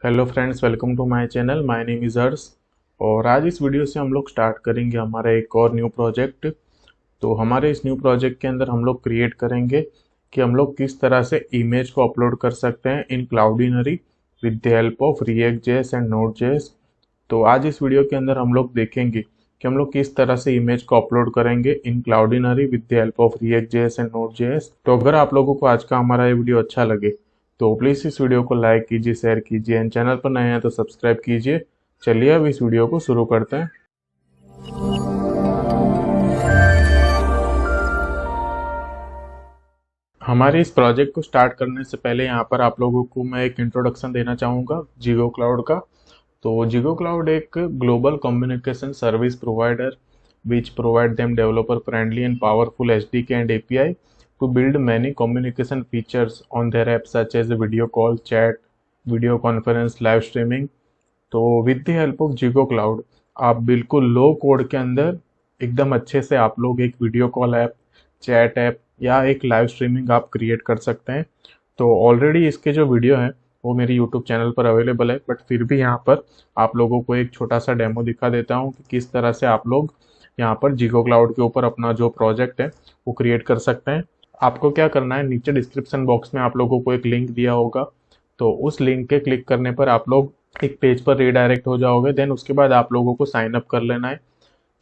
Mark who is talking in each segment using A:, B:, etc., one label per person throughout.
A: Hello friends, welcome to my channel. My name is Harsh. और आज इस वीडियो से हम लोग स्टार्ट करेंगे हमारा एक और न्यू प्रोजेक्ट। तो हमारे इस न्यू प्रोजेक्ट के अंदर हम लोग क्रिएट करेंगे कि हम लोग किस तरह से इमेज को अपलोड कर सकते हैं in Cloudinary with the help of React JS and Node JS. तो आज इस वीडियो के अंदर हम लोग देखेंगे कि हम लोग किस तरह से इमेज को अपलोड करेंगे in Cloudinary with the help of React JS and Node JS. तो अगर आप लोगों को आज का हमारा ये वीडियो अच्छा लगे तो प्लीज़ इस वीडियो को लाइक कीजिए, शेयर कीजिए एंड चैनल पर नए हैं तो सब्सक्राइब कीजिए। चलिए अब इस वीडियो को शुरू करते हैं। हमारे इस प्रोजेक्ट को स्टार्ट करने से पहले यहाँ पर आप लोगों को मैं एक इंट्रोडक्शन देना चाहूँगा जिगो क्लाउड का। तो जिगो क्लाउड एक global communication service provider which provide them developer friendly and powerful SDK and API to build many communication features on their app such as video call, chat, video conference, live streaming। तो with the help of Zego cloud आप बिल्कुल लो code के अंदर एकदम अच्छे से आप लोग एक video call app, chat app या एक लाइव स्ट्रीमिंग आप क्रिएट कर सकते हैं। तो ऑलरेडी इसके जो वीडियो हैं वो मेरी यूट्यूब चैनल पर अवेलेबल है, बट फिर भी यहाँ पर आप लोगों को एक छोटा सा डेमो दिखा देता हूँ कि किस तरह से आप लोग यहाँ पर जिगो क्लाउड के ऊपर अपना जो प्रोजेक्ट है वो क्रिएट कर सकते हैं। आपको क्या करना है, नीचे डिस्क्रिप्शन बॉक्स में आप लोगों को एक लिंक दिया होगा, तो उस लिंक के क्लिक करने पर आप लोग एक पेज पर रीडायरेक्ट हो जाओगे। देन उसके बाद आप लोगों को साइन अप कर लेना है।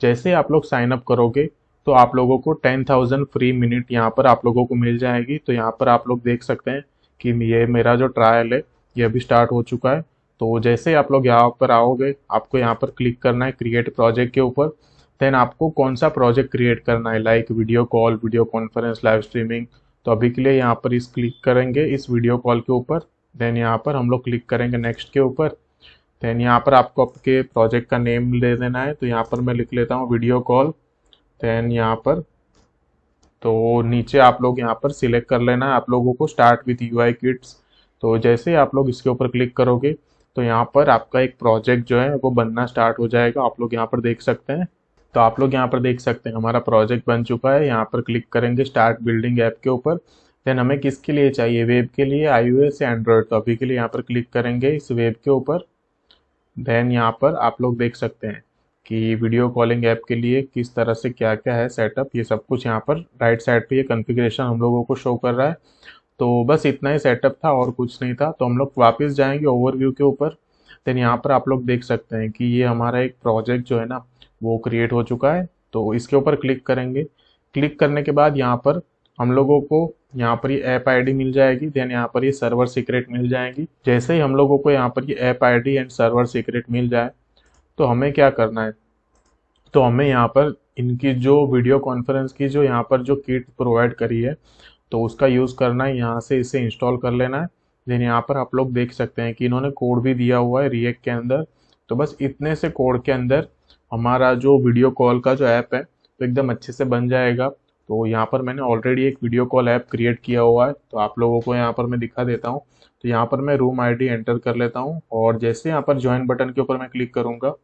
A: जैसे आप लोग साइन अप करोगे तो आप लोगों को 10,000 फ्री मिनट यहाँ पर आप लोगों को मिल जाएगी। तो यहाँ पर आप लोग देख सकते हैं कि ये मेरा जो ट्रायल है ये अभी स्टार्ट हो चुका है। तो जैसे आप लोग यहाँ पर आओगे आपको यहाँ पर क्लिक करना है क्रिएट प्रोजेक्ट के ऊपर। देन आपको कौन सा प्रोजेक्ट क्रिएट करना है, like video call, video conference, live streaming. तो अभी के लिए यहाँ पर इस क्लिक करेंगे इस वीडियो कॉल के ऊपर। देन यहाँ पर हम लोग क्लिक करेंगे नेक्स्ट के ऊपर। देन यहाँ पर आपको आपके प्रोजेक्ट का नेम दे देना है। तो यहाँ पर मैं लिख लेता हूँ वीडियो कॉल। देन यहाँ पर तो नीचे आप लोग यहाँ पर सिलेक्ट कर लेना है आप लोगों को स्टार्ट विथ यूआई किट्स। तो जैसे आप लोग इसके ऊपर क्लिक करोगे तो यहाँ पर आपका एक प्रोजेक्ट जो है वो बनना स्टार्ट हो जाएगा। आप लोग यहाँ पर देख सकते हैं। तो आप लोग यहाँ पर देख सकते हैं हमारा प्रोजेक्ट बन चुका है। यहाँ पर क्लिक करेंगे स्टार्ट बिल्डिंग ऐप के ऊपर। देन हमें किसके लिए चाहिए, वेब के लिए, iOS या एंड्रॉयड। तो अभी के लिए यहाँ पर क्लिक करेंगे इस वेब के ऊपर। देन यहाँ पर आप लोग देख सकते हैं कि वीडियो कॉलिंग ऐप के लिए किस तरह से क्या क्या है सेटअप, ये सब कुछ यहाँ पर राइट साइड पे ये कॉन्फ़िगरेशन हम लोगों को शो कर रहा है। तो बस इतना ही सेटअप था और कुछ नहीं था। तो हम लोग वापस जाएंगे ओवरव्यू के ऊपर। देन यहाँ पर आप लोग देख सकते हैं कि ये हमारा एक प्रोजेक्ट जो है ना वो क्रिएट हो चुका है। तो इसके ऊपर क्लिक करेंगे। क्लिक करने के बाद यहाँ पर हम लोगों को यहाँ पर ये ऐप आईडी मिल जाएगी। देन यहाँ पर ये सर्वर सीक्रेट मिल जाएगी। जैसे ही हम लोगों को यहाँ पर ये app ID and server secret मिल जाए तो हमें क्या करना है, तो हमें यहाँ पर इनकी जो वीडियो कॉन्फ्रेंस की जो यहाँ पर जो किट प्रोवाइड करी है तो उसका यूज़ करना है। यहाँ से इसे इंस्टॉल कर लेना है। देन यहाँ पर आप लोग देख सकते हैं कि इन्होंने कोड भी दिया हुआ है रिएक्ट के अंदर। तो बस इतने से कोड के अंदर हमारा जो वीडियो कॉल का जो ऐप है तो एकदम अच्छे से बन जाएगा। तो यहाँ पर मैंने ऑलरेडी एक वीडियो कॉल ऐप क्रिएट किया हुआ है, तो आप लोगों को यहाँ पर मैं दिखा देता हूँ। तो यहाँ पर मैं रूम आईडी एंटर कर लेता हूँ और जैसे यहाँ पर ज्वाइन बटन के ऊपर मैं क्लिक करूँगा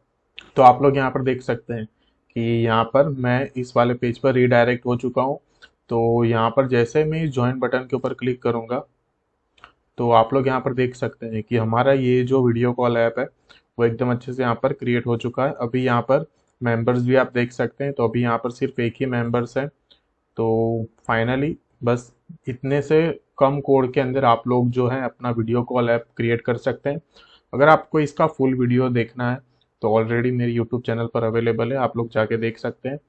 A: तो आप लोग यहाँ पर देख सकते हैं कि यहाँ पर मैं इस वाले पेज पर रीडायरेक्ट हो चुका हूँ। तो यहाँ पर जैसे मैं इस ज्वाइन बटन के ऊपर क्लिक करूँगा तो आप लोग यहाँ पर देख सकते हैं कि हमारा ये जो वीडियो कॉल ऐप है वो एकदम अच्छे से यहाँ पर क्रिएट हो चुका है। अभी यहाँ पर मेंबर्स भी आप देख सकते हैं। तो अभी यहाँ पर सिर्फ एक ही मेंबर्स है। तो फाइनली बस इतने से कम कोड के अंदर आप लोग जो है अपना वीडियो कॉल ऐप क्रिएट कर सकते हैं। अगर आपको इसका फुल वीडियो देखना है तो ऑलरेडी मेरे यूट्यूब चैनल पर अवेलेबल है, आप लोग जाके देख सकते हैं।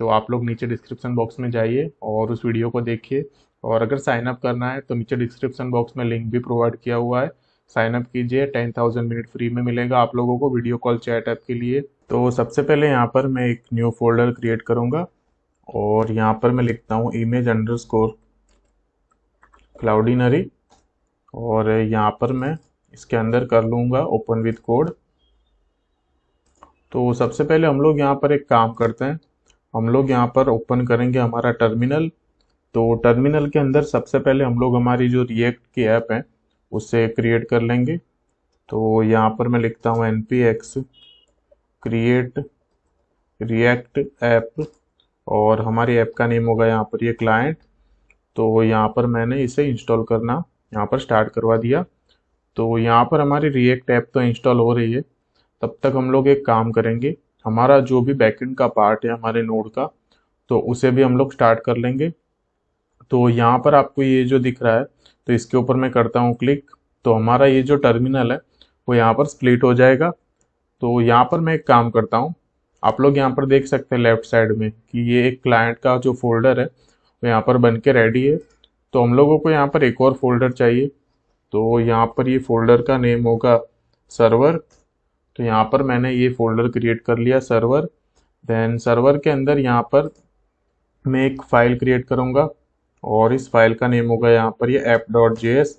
A: तो आप लोग नीचे डिस्क्रिप्शन बॉक्स में जाइए और उस वीडियो को देखिए। और अगर साइन अप करना है तो नीचे डिस्क्रिप्शन बॉक्स में लिंक भी प्रोवाइड किया हुआ है। साइन अप कीजिए, 10,000 मिनट फ्री में मिलेगा आप लोगों को वीडियो कॉल चैट ऐप के लिए। तो सबसे पहले यहाँ पर मैं एक न्यू फोल्डर क्रिएट करूँगा और यहाँ पर मैं लिखता हूँ इमेज अंडरस्कोर क्लाउडिनरी और यहाँ पर मैं इसके अंदर कर लूँगा ओपन विथ कोड। तो सबसे पहले हम लोग यहाँ पर एक काम करते हैं, हम लोग यहाँ पर ओपन करेंगे हमारा टर्मिनल। तो टर्मिनल के अंदर सबसे पहले हम लोग हमारी जो रिएक्ट की ऐप है उससे क्रिएट कर लेंगे। तो यहाँ पर मैं लिखता हूँ npx क्रिएट रिएक्ट ऐप और हमारी ऐप का नेम होगा यहाँ पर ये क्लाइंट। तो यहाँ पर मैंने इसे इंस्टॉल करना यहाँ पर स्टार्ट करवा दिया। तो यहाँ पर हमारी रिएक्ट ऐप तो इंस्टॉल हो रही है। तब तक हम लोग एक काम करेंगे, हमारा जो भी बैकएंड का पार्ट है हमारे नोड का, तो उसे भी हम लोग स्टार्ट कर लेंगे। तो यहाँ पर आपको ये जो दिख रहा है, तो इसके ऊपर मैं करता हूँ क्लिक, तो हमारा ये जो टर्मिनल है वो यहाँ पर स्प्लिट हो जाएगा। तो यहाँ पर मैं एक काम करता हूँ, आप लोग यहाँ पर देख सकते हैं लेफ्ट साइड में कि ये एक क्लाइंट का जो फोल्डर है वो यहाँ पर बन के रेडी है। तो हम लोगों को यहाँ पर एक और फोल्डर चाहिए, तो यहाँ पर ये फोल्डर का नेम होगा सर्वर। तो यहाँ पर मैंने ये फोल्डर क्रिएट कर लिया सर्वर। देन सर्वर के अंदर यहाँ पर मैं एक फाइल क्रिएट करूँगा और इस फाइल का नेम होगा यहाँ पर ये app.js।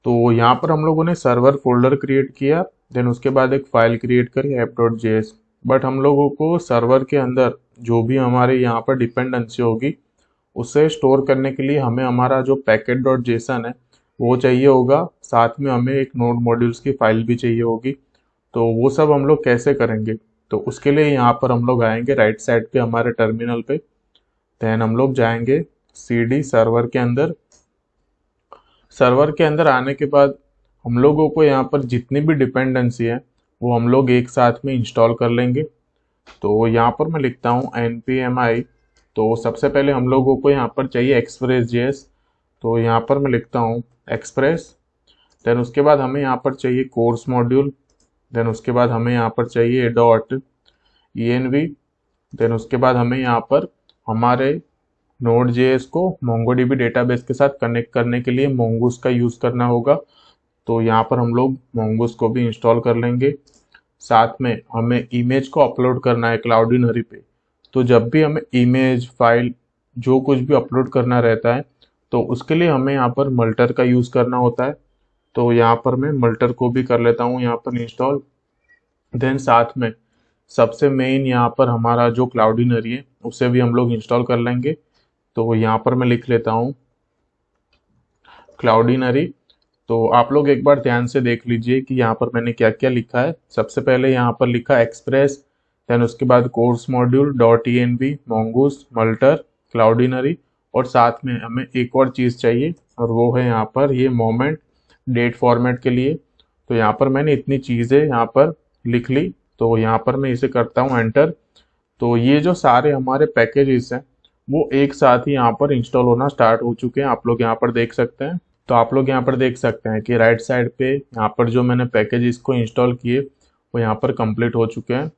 A: तो यहाँ पर हम लोगों ने सर्वर फोल्डर क्रिएट किया, देन उसके बाद एक फाइल क्रिएट करी app.js। बट हम लोगों को सर्वर के अंदर जो भी हमारे यहाँ पर डिपेंडेंसी होगी उसे स्टोर करने के लिए हमें हमारा जो packet.json है वो चाहिए होगा, साथ में हमें एक नोड मॉड्यूल्स की फाइल भी चाहिए होगी। तो वो सब हम लोग कैसे करेंगे, तो उसके लिए यहाँ पर हम लोग आएंगे राइट साइड पे हमारे टर्मिनल पे। देन हम लोग जाएंगे cd सर्वर के अंदर। सर्वर के अंदर आने के बाद हम लोगों को यहाँ पर जितनी भी डिपेंडेंसी है वो हम लोग एक साथ में इंस्टॉल कर लेंगे। तो यहाँ पर मैं लिखता हूँ npmi। तो सबसे पहले हम लोगों को यहाँ पर चाहिए express.js, तो यहाँ पर मैं लिखता हूँ एक्सप्रेस। देन उसके बाद हमें यहाँ पर चाहिए कोर्स मॉड्यूल। देन उसके बाद हमें यहाँ पर चाहिए .env। देन उसके बाद हमें यहाँ पर हमारे नोड जेएस को मोंगोडीबी डेटाबेस के साथ कनेक्ट करने के लिए मोंगूस का यूज़ करना होगा। तो यहाँ पर हम लोग मोंगूस को भी इंस्टॉल कर लेंगे। साथ में हमें इमेज को अपलोड करना है क्लाउडिनरी पे। तो जब भी हमें इमेज फाइल जो कुछ भी अपलोड करना रहता है तो उसके लिए हमें यहाँ पर मल्टर का यूज़ करना होता है। तो यहाँ पर मैं मल्टर को भी कर लेता हूँ यहाँ पर इंस्टॉल। देन साथ में सबसे मेन यहाँ पर हमारा जो क्लाउडिनरी है उसे भी हम लोग इंस्टॉल कर लेंगे। तो यहाँ पर मैं लिख लेता हूँ क्लाउडिनरी। तो आप लोग एक बार ध्यान से देख लीजिए कि यहाँ पर मैंने क्या क्या लिखा है। सबसे पहले यहाँ पर लिखा एक्सप्रेस, देन उसके बाद कोर्स मॉड्यूल .env, मोंगूस, मल्टर, क्लाउडिनरी, और साथ में हमें एक और चीज़ चाहिए और वो है यहाँ पर ये मोमेंट डेट फॉर्मेट के लिए। तो यहाँ पर मैंने इतनी चीज़ें यहाँ पर लिख ली। तो यहाँ पर मैं इसे करता हूँ एंटर। तो ये जो सारे हमारे पैकेजेस हैं वो एक साथ ही यहाँ पर इंस्टॉल होना स्टार्ट हो चुके हैं, आप लोग यहाँ पर देख सकते हैं। तो आप लोग यहाँ पर देख सकते हैं कि राइट साइड पे यहाँ पर जो मैंने पैकेजेस को इंस्टॉल किए वो यहाँ पर कंप्लीट हो चुके हैं।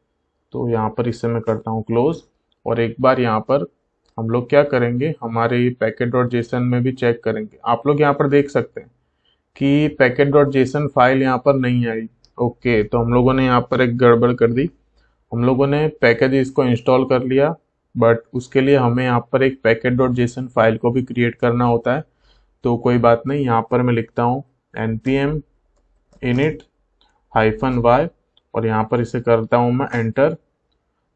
A: तो यहाँ पर इससे मैं करता हूँ क्लोज। और एक बार यहाँ पर हम लोग क्या करेंगे, हमारे पैकेट.जेसन में भी चेक करेंगे। आप लोग यहाँ पर देख सकते हैं कि पैकेट.जेसन फाइल यहाँ पर नहीं आई। ओके, तो हम लोगों ने यहाँ पर एक गड़बड़ कर दी। हम लोगों ने पैकेजेस को इंस्टॉल कर लिया बट उसके लिए हमें यहाँ पर एक पैकेट.जेसन फाइल को भी क्रिएट करना होता है। तो कोई बात नहीं, यहाँ पर मैं लिखता हूँ npm init -y और यहाँ पर इसे करता हूँ मैं एंटर।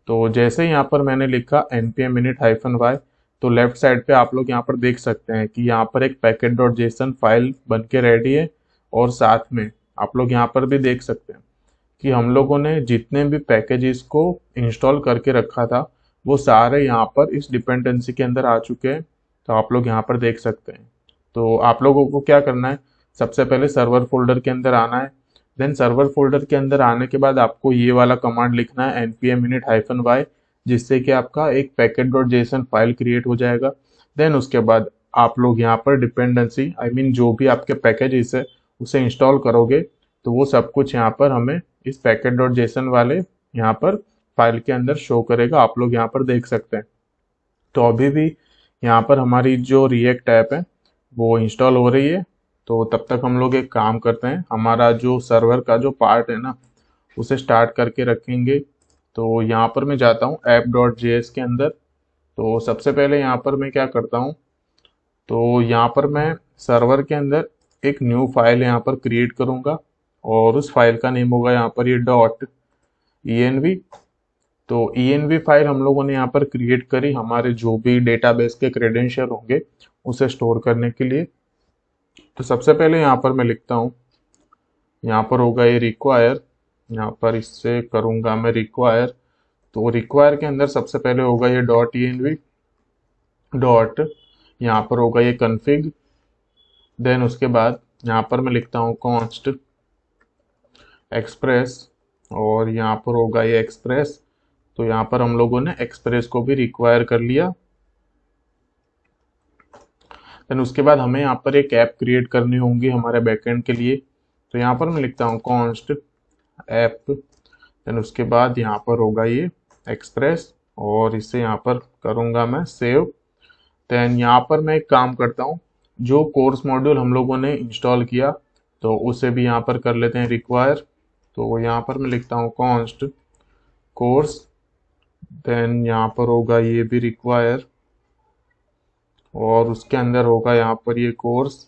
A: तो जैसे ही यहाँ पर मैंने लिखा npm init -y, तो लेफ्ट साइड पे आप लोग यहाँ पर देख सकते हैं कि यहाँ पर एक पैकेट.जेसन फाइल बन के रेडी है। और साथ में आप लोग यहाँ पर भी देख सकते हैं कि हम लोगों ने जितने भी पैकेजेस को इंस्टॉल करके रखा था वो सारे यहाँ पर इस डिपेंडेंसी के अंदर आ चुके हैं। तो आप लोग यहाँ पर देख सकते हैं। तो आप लोगों को क्या करना है, सबसे पहले सर्वर फोल्डर के अंदर आना है। देन सर्वर फोल्डर के अंदर आने के बाद आपको ये वाला कमांड लिखना है npm init -y, जिससे कि आपका एक पैकेट.जेसन फाइल क्रिएट हो जाएगा। देन उसके बाद आप लोग यहाँ पर डिपेंडेंसी जो भी आपके पैकेजेस है उसे इंस्टॉल करोगे तो वो सब कुछ यहाँ पर हमें इस पैकेट.जेसन वाले यहाँ पर फाइल के अंदर शो करेगा। आप लोग यहाँ पर देख सकते हैं। तो अभी भी यहाँ पर हमारी जो रिएक्ट ऐप है वो इंस्टॉल हो रही है। तो तब तक हम लोग एक काम करते हैं, हमारा जो सर्वर का जो पार्ट है ना उसे स्टार्ट करके रखेंगे। तो यहाँ पर मैं जाता हूँ app.js के अंदर। तो सबसे पहले यहाँ पर मैं क्या करता हूँ, तो यहाँ पर मैं सर्वर के अंदर एक न्यू फाइल यहाँ पर क्रिएट करूँगा और उस फाइल का नेम होगा यहाँ पर ये .env। तो env फाइल हम लोगों ने यहाँ पर क्रिएट करी हमारे जो भी डेटाबेस के क्रेडेंशियल होंगे उसे स्टोर करने के लिए। तो सबसे पहले यहाँ पर मैं लिखता हूँ, यहाँ पर होगा ये रिक्वायर, यहाँ पर इससे करूँगा मैं रिक्वायर। तो रिक्वायर के अंदर सबसे पहले होगा ये .env डॉट, यहाँ पर होगा ये config। देन उसके बाद यहाँ पर मैं लिखता हूँ कॉन्स्ट एक्सप्रेस, और यहाँ पर होगा ये एक्सप्रेस। तो यहाँ पर हम लोगों ने एक्सप्रेस को भी रिक्वायर कर लिया। देन उसके बाद हमें यहाँ पर एक ऐप क्रिएट करनी होगी हमारे बैकएंड के लिए। तो यहाँ पर मैं लिखता हूँ कॉन्स्ट ऐप, देन उसके बाद यहाँ पर होगा ये एक्सप्रेस, और इसे यहाँ पर करूँगा मैं सेव। देन यहाँ पर मैं एक काम करता हूँ, जो कोर्स मॉड्यूल हम लोगों ने इंस्टॉल किया तो उसे भी यहाँ पर कर लेते हैं रिक्वायर। तो यहाँ पर मैं लिखता हूँ कॉन्स्ट कोर्स, देन यहाँ पर होगा ये भी रिक्वायर, और उसके अंदर होगा यहाँ पर ये कोर्स।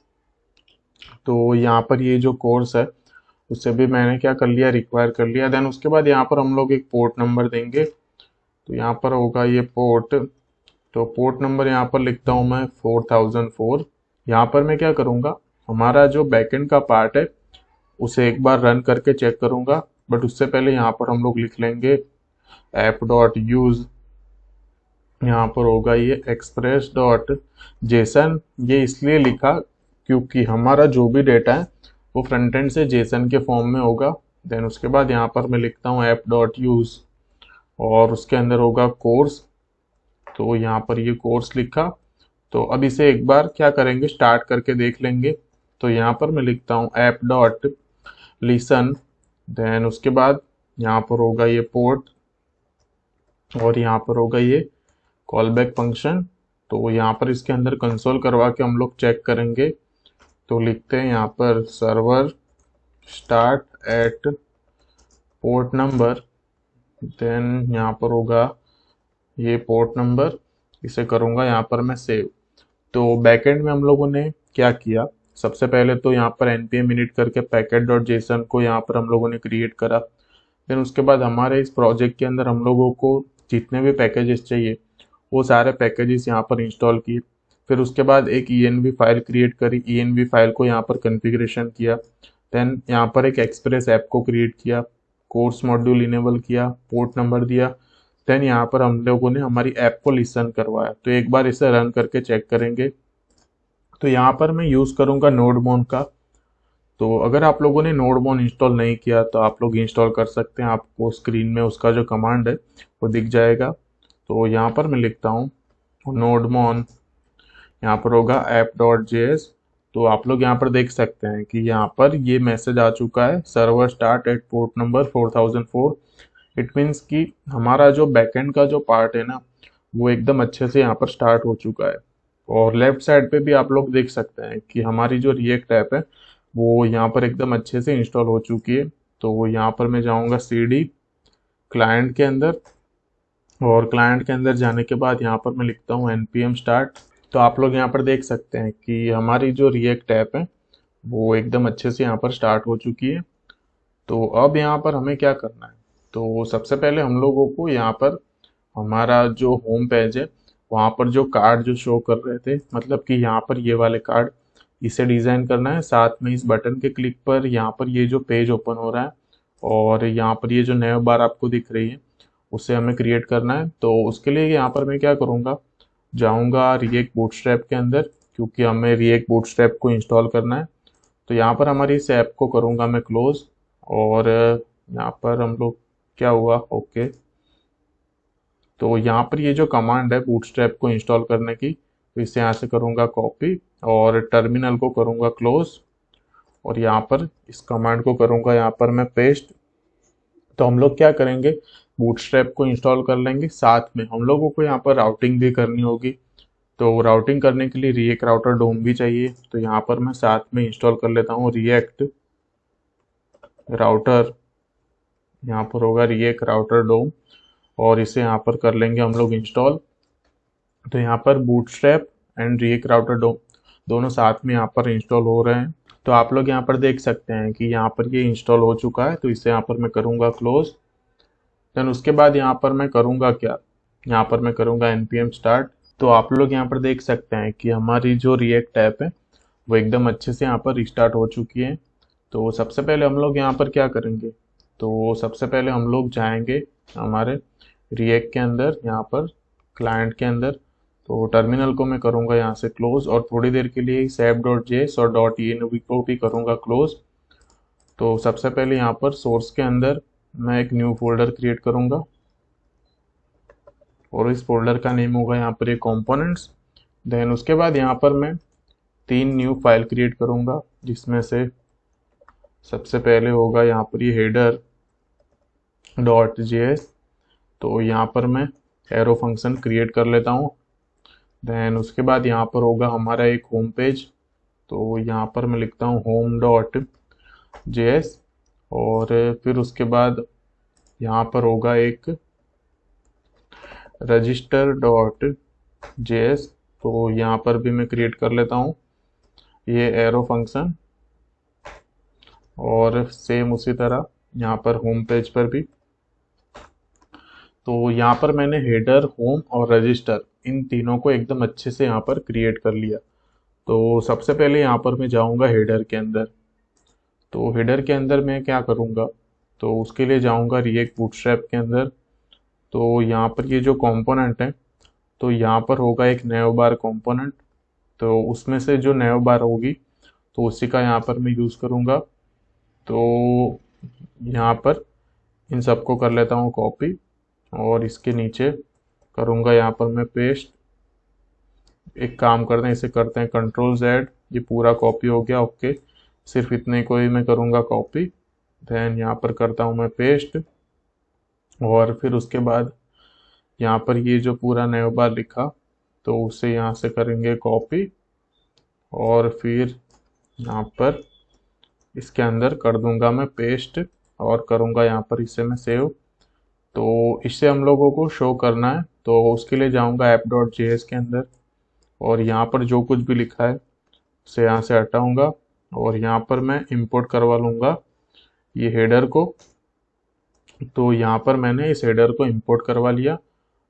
A: तो यहाँ पर ये जो कोर्स है उससे भी मैंने क्या कर लिया, रिक्वायर कर लिया। देन उसके बाद यहाँ पर हम लोग एक पोर्ट नंबर देंगे। तो यहाँ पर होगा ये पोर्ट, तो पोर्ट नंबर यहाँ पर लिखता हूँ मैं 4004। यहाँ पर मैं क्या करूँगा, हमारा जो बैकएंड का पार्ट है उसे एक बार रन करके चेक करूँगा, बट उससे पहले यहाँ पर हम लोग लिख लेंगे ऐप डॉट यूज, यहाँ पर होगा ये एक्सप्रेस डॉट जेसन। ये इसलिए लिखा क्योंकि हमारा जो भी डेटा है वो फ्रंट एंड से जेसन के फॉर्म में होगा। देन उसके बाद यहाँ पर मैं लिखता हूँ ऐप डॉट यूज, और उसके अंदर होगा कोर्स। तो यहाँ पर ये कोर्स लिखा। तो अब इसे एक बार क्या करेंगे, स्टार्ट करके देख लेंगे। तो यहाँ पर मैं लिखता हूँ ऐप डॉट लिसन, देन उसके बाद यहाँ पर होगा ये पोर्ट, और यहाँ पर होगा ये कॉल बैक फंक्शन। तो यहाँ पर इसके अंदर कंसोल करवा के हम लोग चेक करेंगे। तो लिखते हैं यहाँ पर server start at port number, then यहाँ पर होगा ये पोर्ट नंबर, इसे करूँगा यहाँ पर मैं सेव। तो बैकएंड में हम लोगों ने क्या किया, सबसे पहले तो यहाँ पर npm init करके पैकेट डॉट जेसन को यहाँ पर हम लोगों ने क्रिएट करा। देन उसके बाद हमारे इस प्रोजेक्ट के अंदर हम लोगों को जितने भी पैकेजेस चाहिए वो सारे पैकेजेस यहाँ पर इंस्टॉल किए। फिर उसके बाद एक env फाइल क्रिएट करी, env फाइल को यहाँ पर कन्फिग्रेशन किया। देन यहाँ पर एक एक्सप्रेस ऐप को क्रिएट किया, कोर्स मॉड्यूल इनेबल किया, पोर्ट नंबर दिया। देन यहाँ पर हम लोगों ने हमारी ऐप को लिसन करवाया। तो एक बार इसे रन करके चेक करेंगे। तो यहाँ पर मैं यूज़ करूँगा नोडमोन का। तो अगर आप लोगों ने नोडमोन इंस्टॉल नहीं किया तो आप लोग इंस्टॉल कर सकते हैं, आपको स्क्रीन में उसका जो कमांड है वो दिख जाएगा। तो यहाँ पर मैं लिखता हूँ नोडमोन, यहाँ पर होगा app.js। तो आप लोग यहाँ पर देख सकते हैं कि यहाँ पर ये मैसेज आ चुका है, server start at port number 4004। It means कि हमारा जो बैकएंड का जो पार्ट है ना वो एकदम अच्छे से यहाँ पर स्टार्ट हो चुका है। और लेफ्ट साइड पे भी आप लोग देख सकते हैं कि हमारी जो रिएक्ट ऐप है वो यहाँ पर एकदम अच्छे से इंस्टॉल हो चुकी है। तो यहाँ पर मैं जाऊँगा cd क्लाइंट के अंदर, और क्लाइंट के अंदर जाने के बाद यहाँ पर मैं लिखता हूँ npm start। तो आप लोग यहाँ पर देख सकते हैं कि हमारी जो रिएक्ट ऐप है वो एकदम अच्छे से यहाँ पर स्टार्ट हो चुकी है। तो अब यहाँ पर हमें क्या करना है, तो सबसे पहले हम लोगों को यहाँ पर हमारा जो होम पेज है वहाँ पर जो कार्ड जो शो कर रहे थे, मतलब कि यहाँ पर ये वाले कार्ड, इसे डिज़ाइन करना है। साथ में इस बटन के क्लिक पर यहाँ पर ये जो पेज ओपन हो रहा है और यहाँ पर ये जो नया बार आपको दिख रही है उसे हमें क्रिएट करना है। तो उसके लिए यहाँ पर मैं क्या करूँगा, जाऊँगा रिएक्ट बूटस्ट्रैप के अंदर, क्योंकि हमें रिएक्ट बूटस्ट्रैप को इंस्टॉल करना है। तो यहाँ पर हमारी इस ऐप को करूँगा मैं क्लोज, और यहाँ पर हम लोग क्या हुआ, ओके। तो यहाँ पर ये जो कमांड है बूटस्ट्रैप को इंस्टॉल करने की, तो इसे यहाँ से करूँगा कॉपी और टर्मिनल को करूँगा क्लोज, और यहाँ पर इस कमांड को करूँगा यहाँ पर मैं पेस्ट। तो हम लोग क्या करेंगे, बूटस्ट्रैप को इंस्टॉल कर लेंगे, साथ में हम लोगों को यहाँ पर राउटिंग भी करनी होगी। तो राउटिंग करने के लिए रिएक्ट राउटर डोम भी चाहिए। तो यहाँ पर मैं साथ में इंस्टॉल कर लेता हूँ रिएक्ट राउटर, यहाँ पर होगा रिएक्ट राउटर डोम, और इसे यहाँ पर कर लेंगे हम लोग इंस्टॉल। तो यहाँ पर बूटस्ट्रैप एंड रिएक्ट राउटर डोम दोनों साथ में यहाँ पर इंस्टॉल हो रहे हैं। तो आप लोग यहाँ पर देख सकते हैं कि यहाँ पर ये इंस्टॉल हो चुका है। तो इसे यहाँ पर मैं करूँगा क्लोज। देन उसके बाद यहाँ पर मैं करूँगा क्या, यहाँ पर मैं करूँगा npm start। तो आप लोग यहाँ पर देख सकते हैं कि हमारी जो रिएक्ट ऐप है वो एकदम अच्छे से यहाँ पर रिस्टार्ट हो चुकी है। तो सबसे पहले हम लोग यहाँ पर क्या करेंगे, तो सबसे पहले हम लोग जाएंगे हमारे रिएक्ट के अंदर, यहाँ पर क्लाइंट के अंदर। तो टर्मिनल को मैं करूँगा यहाँ से क्लोज, और थोड़ी देर के लिए sap.js और .env को भी करूँगा क्लोज। तो सबसे पहले यहाँ पर सोर्स के अंदर मैं एक न्यू फोल्डर क्रिएट करूँगा, और इस फोल्डर का नेम होगा यहाँ पर ये कंपोनेंट्स। देन उसके बाद यहाँ पर मैं 3 न्यू फाइल क्रिएट करूँगा, जिसमें से सबसे पहले होगा यहाँ पर ये header.js। तो यहाँ पर मैं एरो फंक्शन क्रिएट कर लेता हूँ। देन उसके बाद यहाँ पर होगा हमारा एक होम पेज, तो यहाँ पर मैं लिखता हूँ home.js, और फिर उसके बाद यहाँ पर होगा एक register.js। तो यहाँ पर भी मैं क्रिएट कर लेता हूँ ये एरो फंक्शन, और सेम उसी तरह यहाँ पर होम पेज पर भी। तो यहाँ पर मैंने हेडर, होम और रजिस्टर, इन तीनों को एकदम अच्छे से यहाँ पर क्रिएट कर लिया। तो सबसे पहले यहाँ पर मैं जाऊँगा हेडर के अंदर। तो हेडर के अंदर मैं क्या करूँगा, तो उसके लिए जाऊँगा रिएक्ट बूटस्ट्रैप के अंदर। तो यहाँ पर ये जो कंपोनेंट है, तो यहाँ पर होगा एक नेव बार कंपोनेंट, तो उसमें से जो नेव बार होगी तो उसी का यहाँ पर मैं यूज़ करूँगा। तो यहाँ पर इन सबको कर लेता हूँ कॉपी, और इसके नीचे करूँगा यहाँ पर मैं पेस्ट। एक काम करते हैं, इसे करते हैं Ctrl+Z, ये पूरा कॉपी हो गया। ओके, सिर्फ इतने को ही मैं करूँगा कॉपी। देन यहाँ पर करता हूँ मैं पेस्ट, और फिर उसके बाद यहाँ पर ये जो पूरा नेव बार लिखा तो उसे यहाँ से करेंगे कॉपी, और फिर यहाँ पर इसके अंदर कर दूंगा मैं पेस्ट, और करूँगा यहाँ पर इसे मैं सेव। तो इससे हम लोगों को शो करना है, तो उसके लिए जाऊँगा app.js के अंदर, और यहाँ पर जो कुछ भी लिखा है उसे यहाँ से हटाऊँगा, और यहाँ पर मैं इंपोर्ट करवा लूँगा ये हेडर को। तो यहाँ पर मैंने इस हेडर को इंपोर्ट करवा लिया,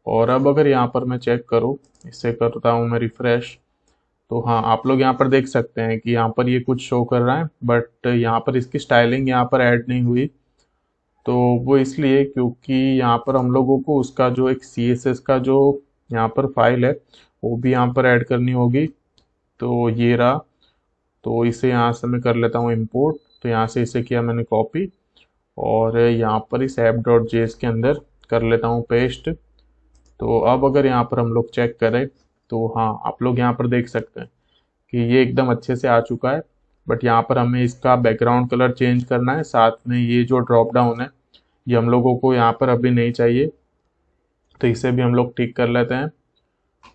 A: और अब अगर यहाँ पर मैं चेक करूँ, इसे करता हूँ मैं रिफ्रेश, तो हाँ, आप लोग यहाँ पर देख सकते हैं कि यहाँ पर ये कुछ शो कर रहा है, बट यहाँ पर इसकी स्टाइलिंग यहाँ पर ऐड नहीं हुई। तो वो इसलिए क्योंकि यहाँ पर हम लोगों को उसका जो एक CSS का जो यहाँ पर फाइल है वो भी यहाँ पर ऐड करनी होगी। तो ये रहा, तो इसे यहाँ से मैं कर लेता हूँ इंपोर्ट। तो यहाँ से इसे किया मैंने कॉपी, और यहाँ पर इस app.js के अंदर कर लेता हूँ पेस्ट। तो अब अगर यहाँ पर हम लोग चेक करें, तो हाँ, आप लोग यहाँ पर देख सकते हैं कि ये एकदम अच्छे से आ चुका है। बट यहाँ पर हमें इसका बैकग्राउंड कलर चेंज करना है, साथ में ये जो ड्रॉप डाउन है ये हम लोगों को यहाँ पर अभी नहीं चाहिए, तो इसे भी हम लोग ठीक कर लेते हैं।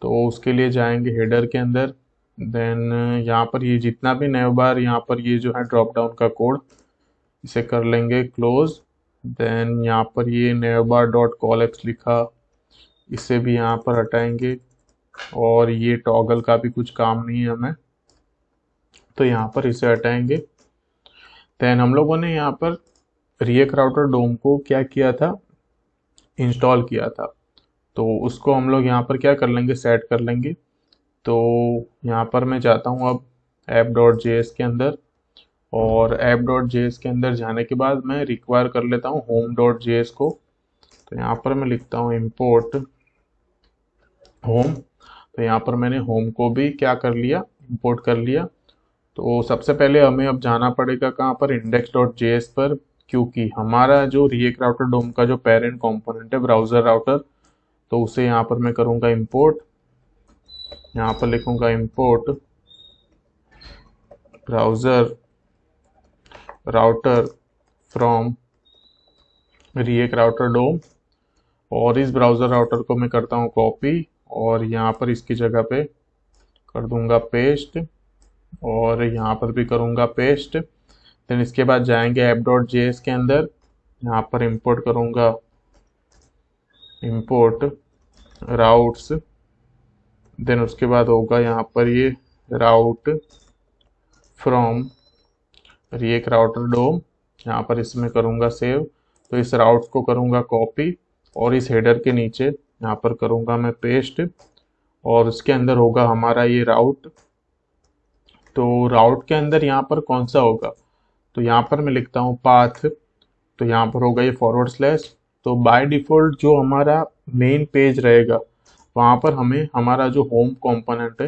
A: तो उसके लिए जाएंगे हेडर के अंदर। देन यहाँ पर ये जितना भी नए बार यहाँ पर ये जो है ड्रॉप डाउन का कोड, इसे कर लेंगे क्लोज। देन यहाँ पर ये navbar.collapse लिखा, इसे भी यहाँ पर हटाएंगे, और ये टॉगल का भी कुछ काम नहीं है हमें, तो यहाँ पर इसे हटाएंगे। देन हम लोगों ने यहाँ पर रिएक्ट राउटर डोम को क्या किया था, इंस्टॉल किया था, तो उसको हम लोग यहाँ पर क्या कर लेंगे, सेट कर लेंगे। तो यहाँ पर मैं जाता हूँ अब app.js के अंदर, और app.js के अंदर जाने के बाद मैं रिक्वायर कर लेता हूँ home.js को। तो यहाँ पर मैं लिखता हूँ import home। तो यहाँ पर मैंने होम को भी क्या कर लिया, इंपोर्ट कर लिया। तो सबसे पहले हमें अब जाना पड़ेगा कहाँ पर, index.js पर, क्योंकि हमारा जो रिएक्ट राउटर डोम का जो पेरेंट कंपोनेंट है ब्राउज़र राउटर, तो उसे यहाँ पर मैं करूँगा इंपोर्ट। यहाँ पर लिखूँगा import browser router from React router DOM, और इस ब्राउज़र राउटर को मैं करता हूँ कॉपी, और यहाँ पर इसकी जगह पे कर दूंगा पेस्ट, और यहाँ पर भी करूँगा पेस्ट। देन इसके बाद जाएंगे app.js के अंदर, यहाँ पर इंपोर्ट करूँगा इंपोर्ट राउट्स। देन उसके बाद होगा यहाँ पर ये राउट फ्रॉम रिएक्ट राउटर डोम, यहाँ पर इसमें करूँगा सेव। तो इस राउट्स को करूँगा कॉपी, और इस हेडर के नीचे यहाँ पर करूँगा मैं पेस्ट, और उसके अंदर होगा हमारा ये राउट। तो राउट के अंदर यहाँ पर कौन सा होगा, तो यहाँ पर मैं लिखता हूँ पाथ, तो यहाँ पर होगा ये फॉरवर्ड स्लैश। तो बाय डिफ़ॉल्ट जो हमारा मेन पेज रहेगा वहाँ पर हमें हमारा जो होम कंपोनेंट है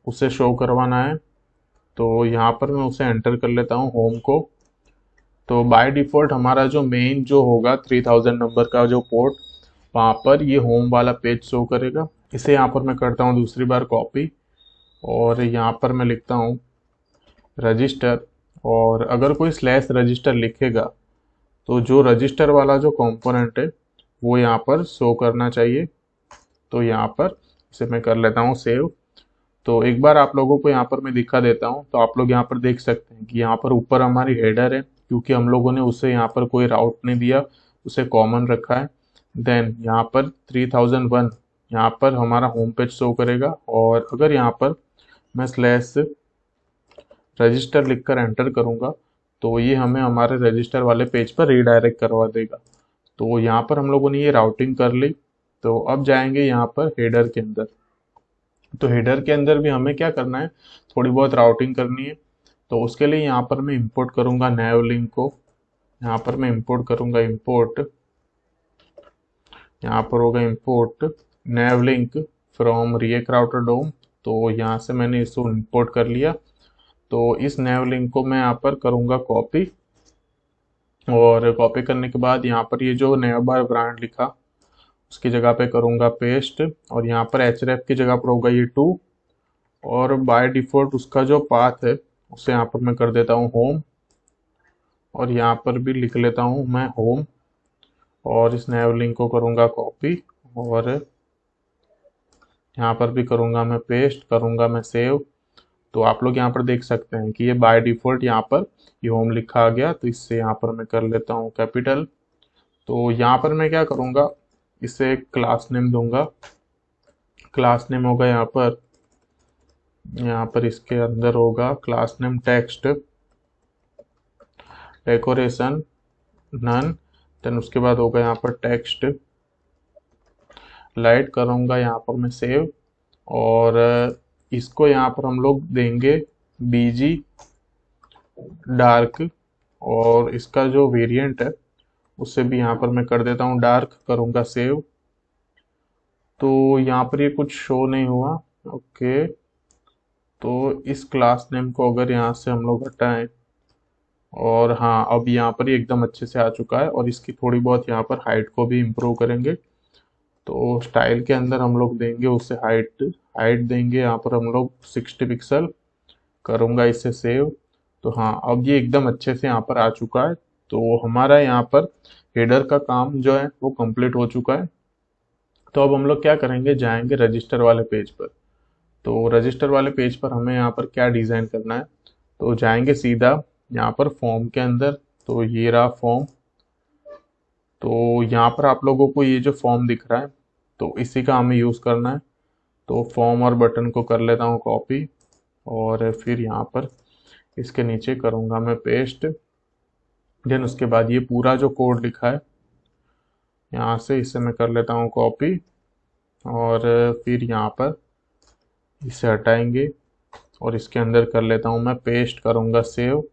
A: उसे शो करवाना है। तो यहाँ पर मैं उसे एंटर कर लेता हूँ होम को। तो बाय डिफ़ॉल्ट हमारा जो मेन जो होगा 3000 नंबर का जो पोर्ट, वहाँ पर ये होम वाला पेज शो करेगा। इसे यहाँ पर मैं करता हूँ दूसरी बार कॉपी, और यहाँ पर मैं लिखता हूँ रजिस्टर। और अगर कोई स्लैश रजिस्टर लिखेगा तो जो रजिस्टर वाला जो कंपोनेंट है वो यहाँ पर शो करना चाहिए। तो यहाँ पर इसे मैं कर लेता हूँ सेव। तो एक बार आप लोगों को यहाँ पर मैं दिखा देता हूँ। तो आप लोग यहाँ पर देख सकते हैं कि यहाँ पर ऊपर हमारी हेडर है, क्योंकि हम लोगों ने उसे यहाँ पर कोई राउट नहीं दिया, उसे कॉमन रखा है। देन यहाँ पर 3001 यहाँ पर हमारा होम पेज शो करेगा। और अगर यहाँ पर मैं स्लैश रजिस्टर लिखकर एंटर करूँगा तो ये हमें हमारे रजिस्टर वाले पेज पर रीडायरेक्ट करवा देगा। तो यहाँ पर हम लोगों ने ये राउटिंग कर ली। तो अब जाएंगे यहाँ पर हेडर के अंदर। तो हेडर के अंदर भी हमें क्या करना है, थोड़ी बहुत राउटिंग करनी है। तो उसके लिए यहाँ पर मैं इंपोर्ट करूँगा नैव लिंक को। यहाँ पर मैं इंपोर्ट करूँगा इंपोर्ट, यहाँ पर होगा import nav link from React router DOM. तो यहाँ से मैंने इसको इंपोर्ट कर लिया। तो इस नैव लिंक को मैं यहाँ पर करूँगा कॉपी, और कॉपी करने के बाद यहाँ पर ये जो नैव बार ब्रांड लिखा उसकी जगह पे करूँगा पेस्ट, और यहाँ पर href की जगह पर होगा ये 2, और बाय डिफ़ॉल्ट उसका जो पाथ है उसे यहाँ पर मैं कर देता हूँ होम, और यहाँ पर भी लिख लेता हूँ मैं होम। और इस नैव लिंक को करूँगा कॉपी, और यहाँ पर भी करूँगा मैं पेस्ट, करूँगा मैं सेव। तो आप लोग यहाँ पर देख सकते हैं कि ये बाय डिफ़ॉल्ट यहाँ पर ये होम लिखा आ गया। तो इससे यहाँ पर मैं कर लेता हूँ कैपिटल। तो यहाँ पर मैं क्या करूँगा, इसे एक क्लास नेम दूंगा। क्लास नेम होगा यहाँ पर इसके अंदर होगा class name text decoration none. Then उसके बाद होगा यहाँ पर टेक्स्ट लाइट, करूँगा यहाँ पर मैं सेव। और इसको यहाँ पर हम लोग देंगे बीजी डार्क, और इसका जो वेरिएंट है उससे भी यहाँ पर मैं कर देता हूँ डार्क, करूँगा सेव। तो यहाँ पर ये कुछ शो नहीं हुआ। ओके, तो इस क्लास नेम को अगर यहाँ से हम लोग हटाएं, और हाँ अब यहाँ पर ये एकदम अच्छे से आ चुका है। और इसकी थोड़ी बहुत यहाँ पर हाइट को भी इम्प्रूव करेंगे। तो स्टाइल के अंदर हम लोग देंगे उसे हाइट, हाइट देंगे यहाँ पर हम लोग 60 पिक्सल, करूँगा इसे सेव। तो हाँ अब ये एकदम अच्छे से यहाँ पर आ चुका है। तो हमारा यहाँ पर हेडर का काम जो है वो कंप्लीट हो चुका है। तो अब हम लोग क्या करेंगे, जाएंगे रजिस्टर वाले पेज पर। तो रजिस्टर वाले पेज पर हमें यहाँ पर क्या डिज़ाइन करना है, तो जाएंगे सीधा यहाँ पर फॉर्म के अंदर। तो ये रहा फॉर्म। तो यहाँ पर आप लोगों को ये जो फॉर्म दिख रहा है तो इसी का हमें यूज़ करना है। तो फॉर्म और बटन को कर लेता हूँ कॉपी, और फिर यहाँ पर इसके नीचे करूँगा मैं पेस्ट। देन उसके बाद ये पूरा जो कोड लिखा है यहाँ से इसे मैं कर लेता हूँ कॉपी, और फिर यहाँ पर इसे हटाएंगे और इसके अंदर कर लेता हूँ मैं पेस्ट, करूँगा सेव।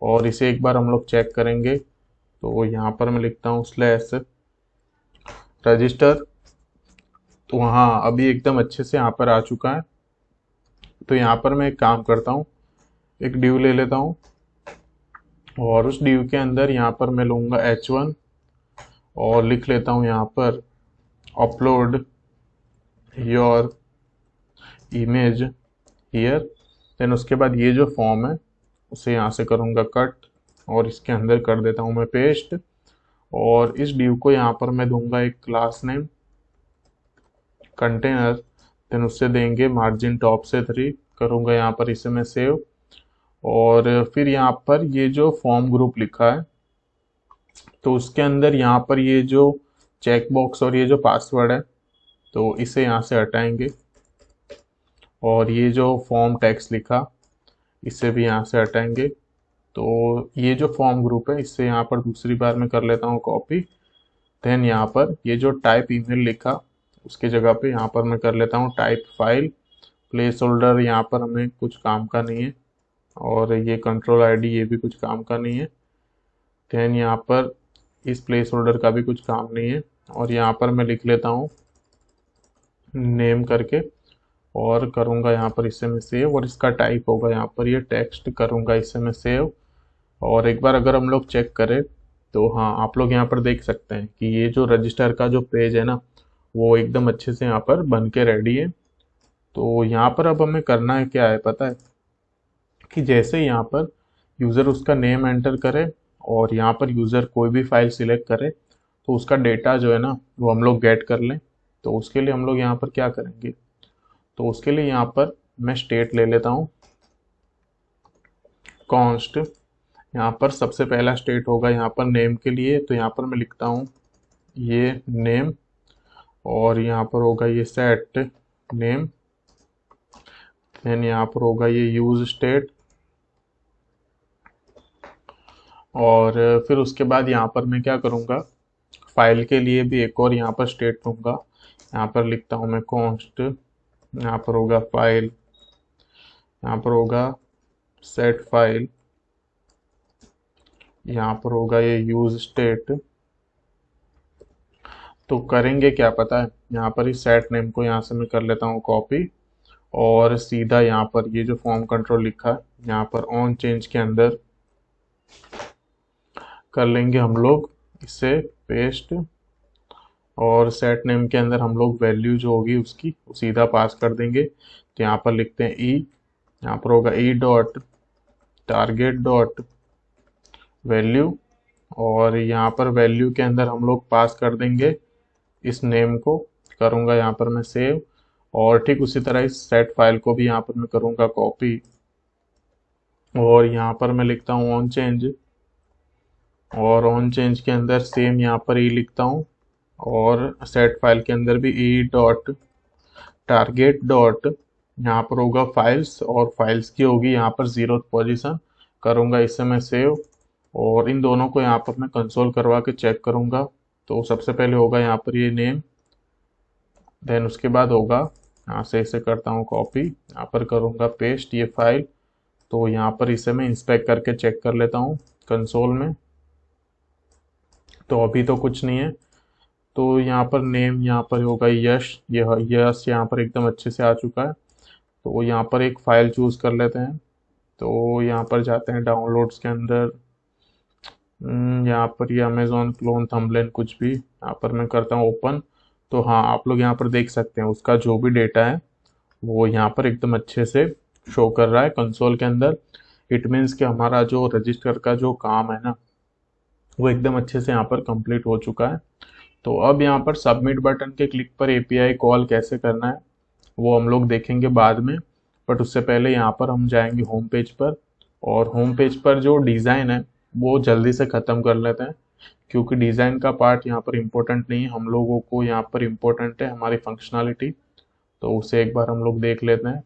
A: और इसे एक बार हम लोग चेक करेंगे। तो यहाँ पर मैं लिखता हूँ स्लैश रजिस्टर। तो हाँ अभी एकदम अच्छे से यहाँ पर आ चुका है। तो यहाँ पर मैं एक काम करता हूँ, एक डिव ले लेता हूँ, और उस डिव के अंदर यहाँ पर मैं लूँगा h1, और लिख लेता हूँ यहाँ पर upload your image here. Then उसके बाद ये जो फॉर्म है उसे यहाँ से करूँगा कट, और इसके अंदर कर देता हूँ मैं पेस्ट। और इस डिव को यहाँ पर मैं दूंगा एक क्लास नेम कंटेनर। देन उससे देंगे मार्जिन टॉप से 3, करूँगा यहाँ पर इसे मैं सेव। और फिर यहाँ पर ये जो फॉर्म ग्रुप लिखा है तो उसके अंदर यहाँ पर ये जो चेक बॉक्स और ये जो पासवर्ड है तो इसे यहाँ से हटाएंगे। और ये जो फॉर्म टेक्स्ट लिखा इसे भी यहाँ से हटाएंगे। तो ये जो फॉर्म ग्रुप है इसे यहाँ पर दूसरी बार मैं कर लेता हूँ कॉपी। देन यहाँ पर ये जो टाइप ईमेल लिखा उसके जगह पे यहाँ पर मैं कर लेता हूँ टाइप फाइल। प्लेस होल्डर यहाँ पर हमें कुछ काम का नहीं है, और ये कंट्रोल आईडी ये भी कुछ काम का नहीं है। देन यहाँ पर इस प्लेस होल्डर का भी कुछ काम नहीं है। और यहाँ पर मैं लिख लेता हूँ नेम करके, और करूँगा यहाँ पर इसे मैं सेव, और इसका टाइप होगा यहाँ पर ये टेक्स्ट, करूँगा इसे मैं सेव। और एक बार अगर हम लोग चेक करें तो हाँ, आप लोग यहाँ पर देख सकते हैं कि ये जो रजिस्टर का जो पेज है ना, वो एकदम अच्छे से यहाँ पर बन के रेडी है। तो यहाँ पर अब हमें करना है क्या है पता है, कि जैसे यहाँ पर यूज़र उसका नेम एंटर करे और यहाँ पर यूज़र कोई भी फाइल सिलेक्ट करे, तो उसका डेटा जो है ना वो हम लोग गेट कर लें। तो उसके लिए हम लोग यहाँ पर क्या करेंगे, तो उसके लिए यहाँ पर मैं स्टेट ले लेता हूँ, कॉन्स्ट। यहाँ पर सबसे पहला स्टेट होगा यहाँ पर नेम के लिए, तो यहाँ पर मैं लिखता हूँ ये नेम, और यहाँ पर होगा ये सेट नेम, देन यहाँ पर होगा ये यूज स्टेट, और फिर उसके बाद यहाँ पर मैं क्या करूँगा, फाइल के लिए भी एक और यहाँ पर स्टेट दूंगा। यहाँ पर लिखता हूँ मैं कॉन्स्ट, यहाँ पर होगा फाइल, यहाँ पर होगा सेट फाइल, यहाँ पर होगा ये यूज स्टेट। तो करेंगे क्या पता है, यहाँ पर इस सेट नेम को यहाँ से मैं कर लेता हूँ कॉपी, और सीधा यहाँ पर ये जो फॉर्म कंट्रोल लिखा है यहाँ पर ऑन चेंज के अंदर कर लेंगे हम लोग इसे पेस्ट, और सेट नेम के अंदर हम लोग वैल्यू जो होगी उसकी वो सीधा पास कर देंगे। तो यहाँ पर लिखते हैं ई, यहाँ पर होगा E dot target dot value, और यहाँ पर वैल्यू के अंदर हम लोग पास कर देंगे इस नेम को, करूँगा यहाँ पर मैं सेव। और ठीक उसी तरह इस सेट फाइल को भी यहाँ पर मैं करूँगा कॉपी, और यहाँ पर मैं लिखता हूँ ऑन चेंज, और ऑन चेंज के अंदर सेम यहाँ पर ई लिखता हूँ, और सेट फाइल के अंदर भी ई डॉट टारगेट डॉट, यहाँ पर होगा फाइल्स, और फाइल्स की होगी यहाँ पर 0th पोजीशन, करूँगा इसे मैं सेव। और इन दोनों को यहाँ पर मैं कंसोल करवा के चेक करूँगा। तो सबसे पहले होगा यहाँ पर ये नेम, देन उसके बाद होगा यहाँ से इसे करता हूँ कॉपी, यहाँ पर करूँगा पेस्ट ये फाइल। तो यहाँ पर इसे मैं इंस्पेक्ट करके चेक कर लेता हूँ कंसोल में, तो अभी तो कुछ नहीं है। तो यहाँ पर नेम यहाँ पर होगा यश, ये यश यहाँ पर एकदम अच्छे से आ चुका है। तो यहाँ पर एक फाइल चूज कर लेते हैं, तो यहाँ पर जाते हैं डाउनलोड्स के अंदर, यहाँ पर ये अमेजोन क्लोन थंबनेल कुछ भी, यहाँ पर मैं करता हूँ ओपन। तो हाँ, आप लोग यहाँ पर देख सकते हैं उसका जो भी डेटा है वो यहाँ पर एकदम अच्छे से शो कर रहा है कंसोल के अंदर। इट मीन्स कि हमारा जो रजिस्टर का जो काम है ना वो एकदम अच्छे से यहाँ पर कंप्लीट हो चुका है। तो अब यहाँ पर सबमिट बटन के क्लिक पर एपीआई कॉल कैसे करना है वो हम लोग देखेंगे बाद में, बट उससे पहले यहाँ पर हम जाएंगे होम पेज पर, और होम पेज पर जो डिज़ाइन है वो जल्दी से ख़त्म कर लेते हैं, क्योंकि डिज़ाइन का पार्ट यहाँ पर इम्पोर्टेंट नहीं है, हम लोगों को यहाँ पर इम्पोर्टेंट है हमारी फंक्शनैलिटी। तो उसे एक बार हम लोग देख लेते हैं।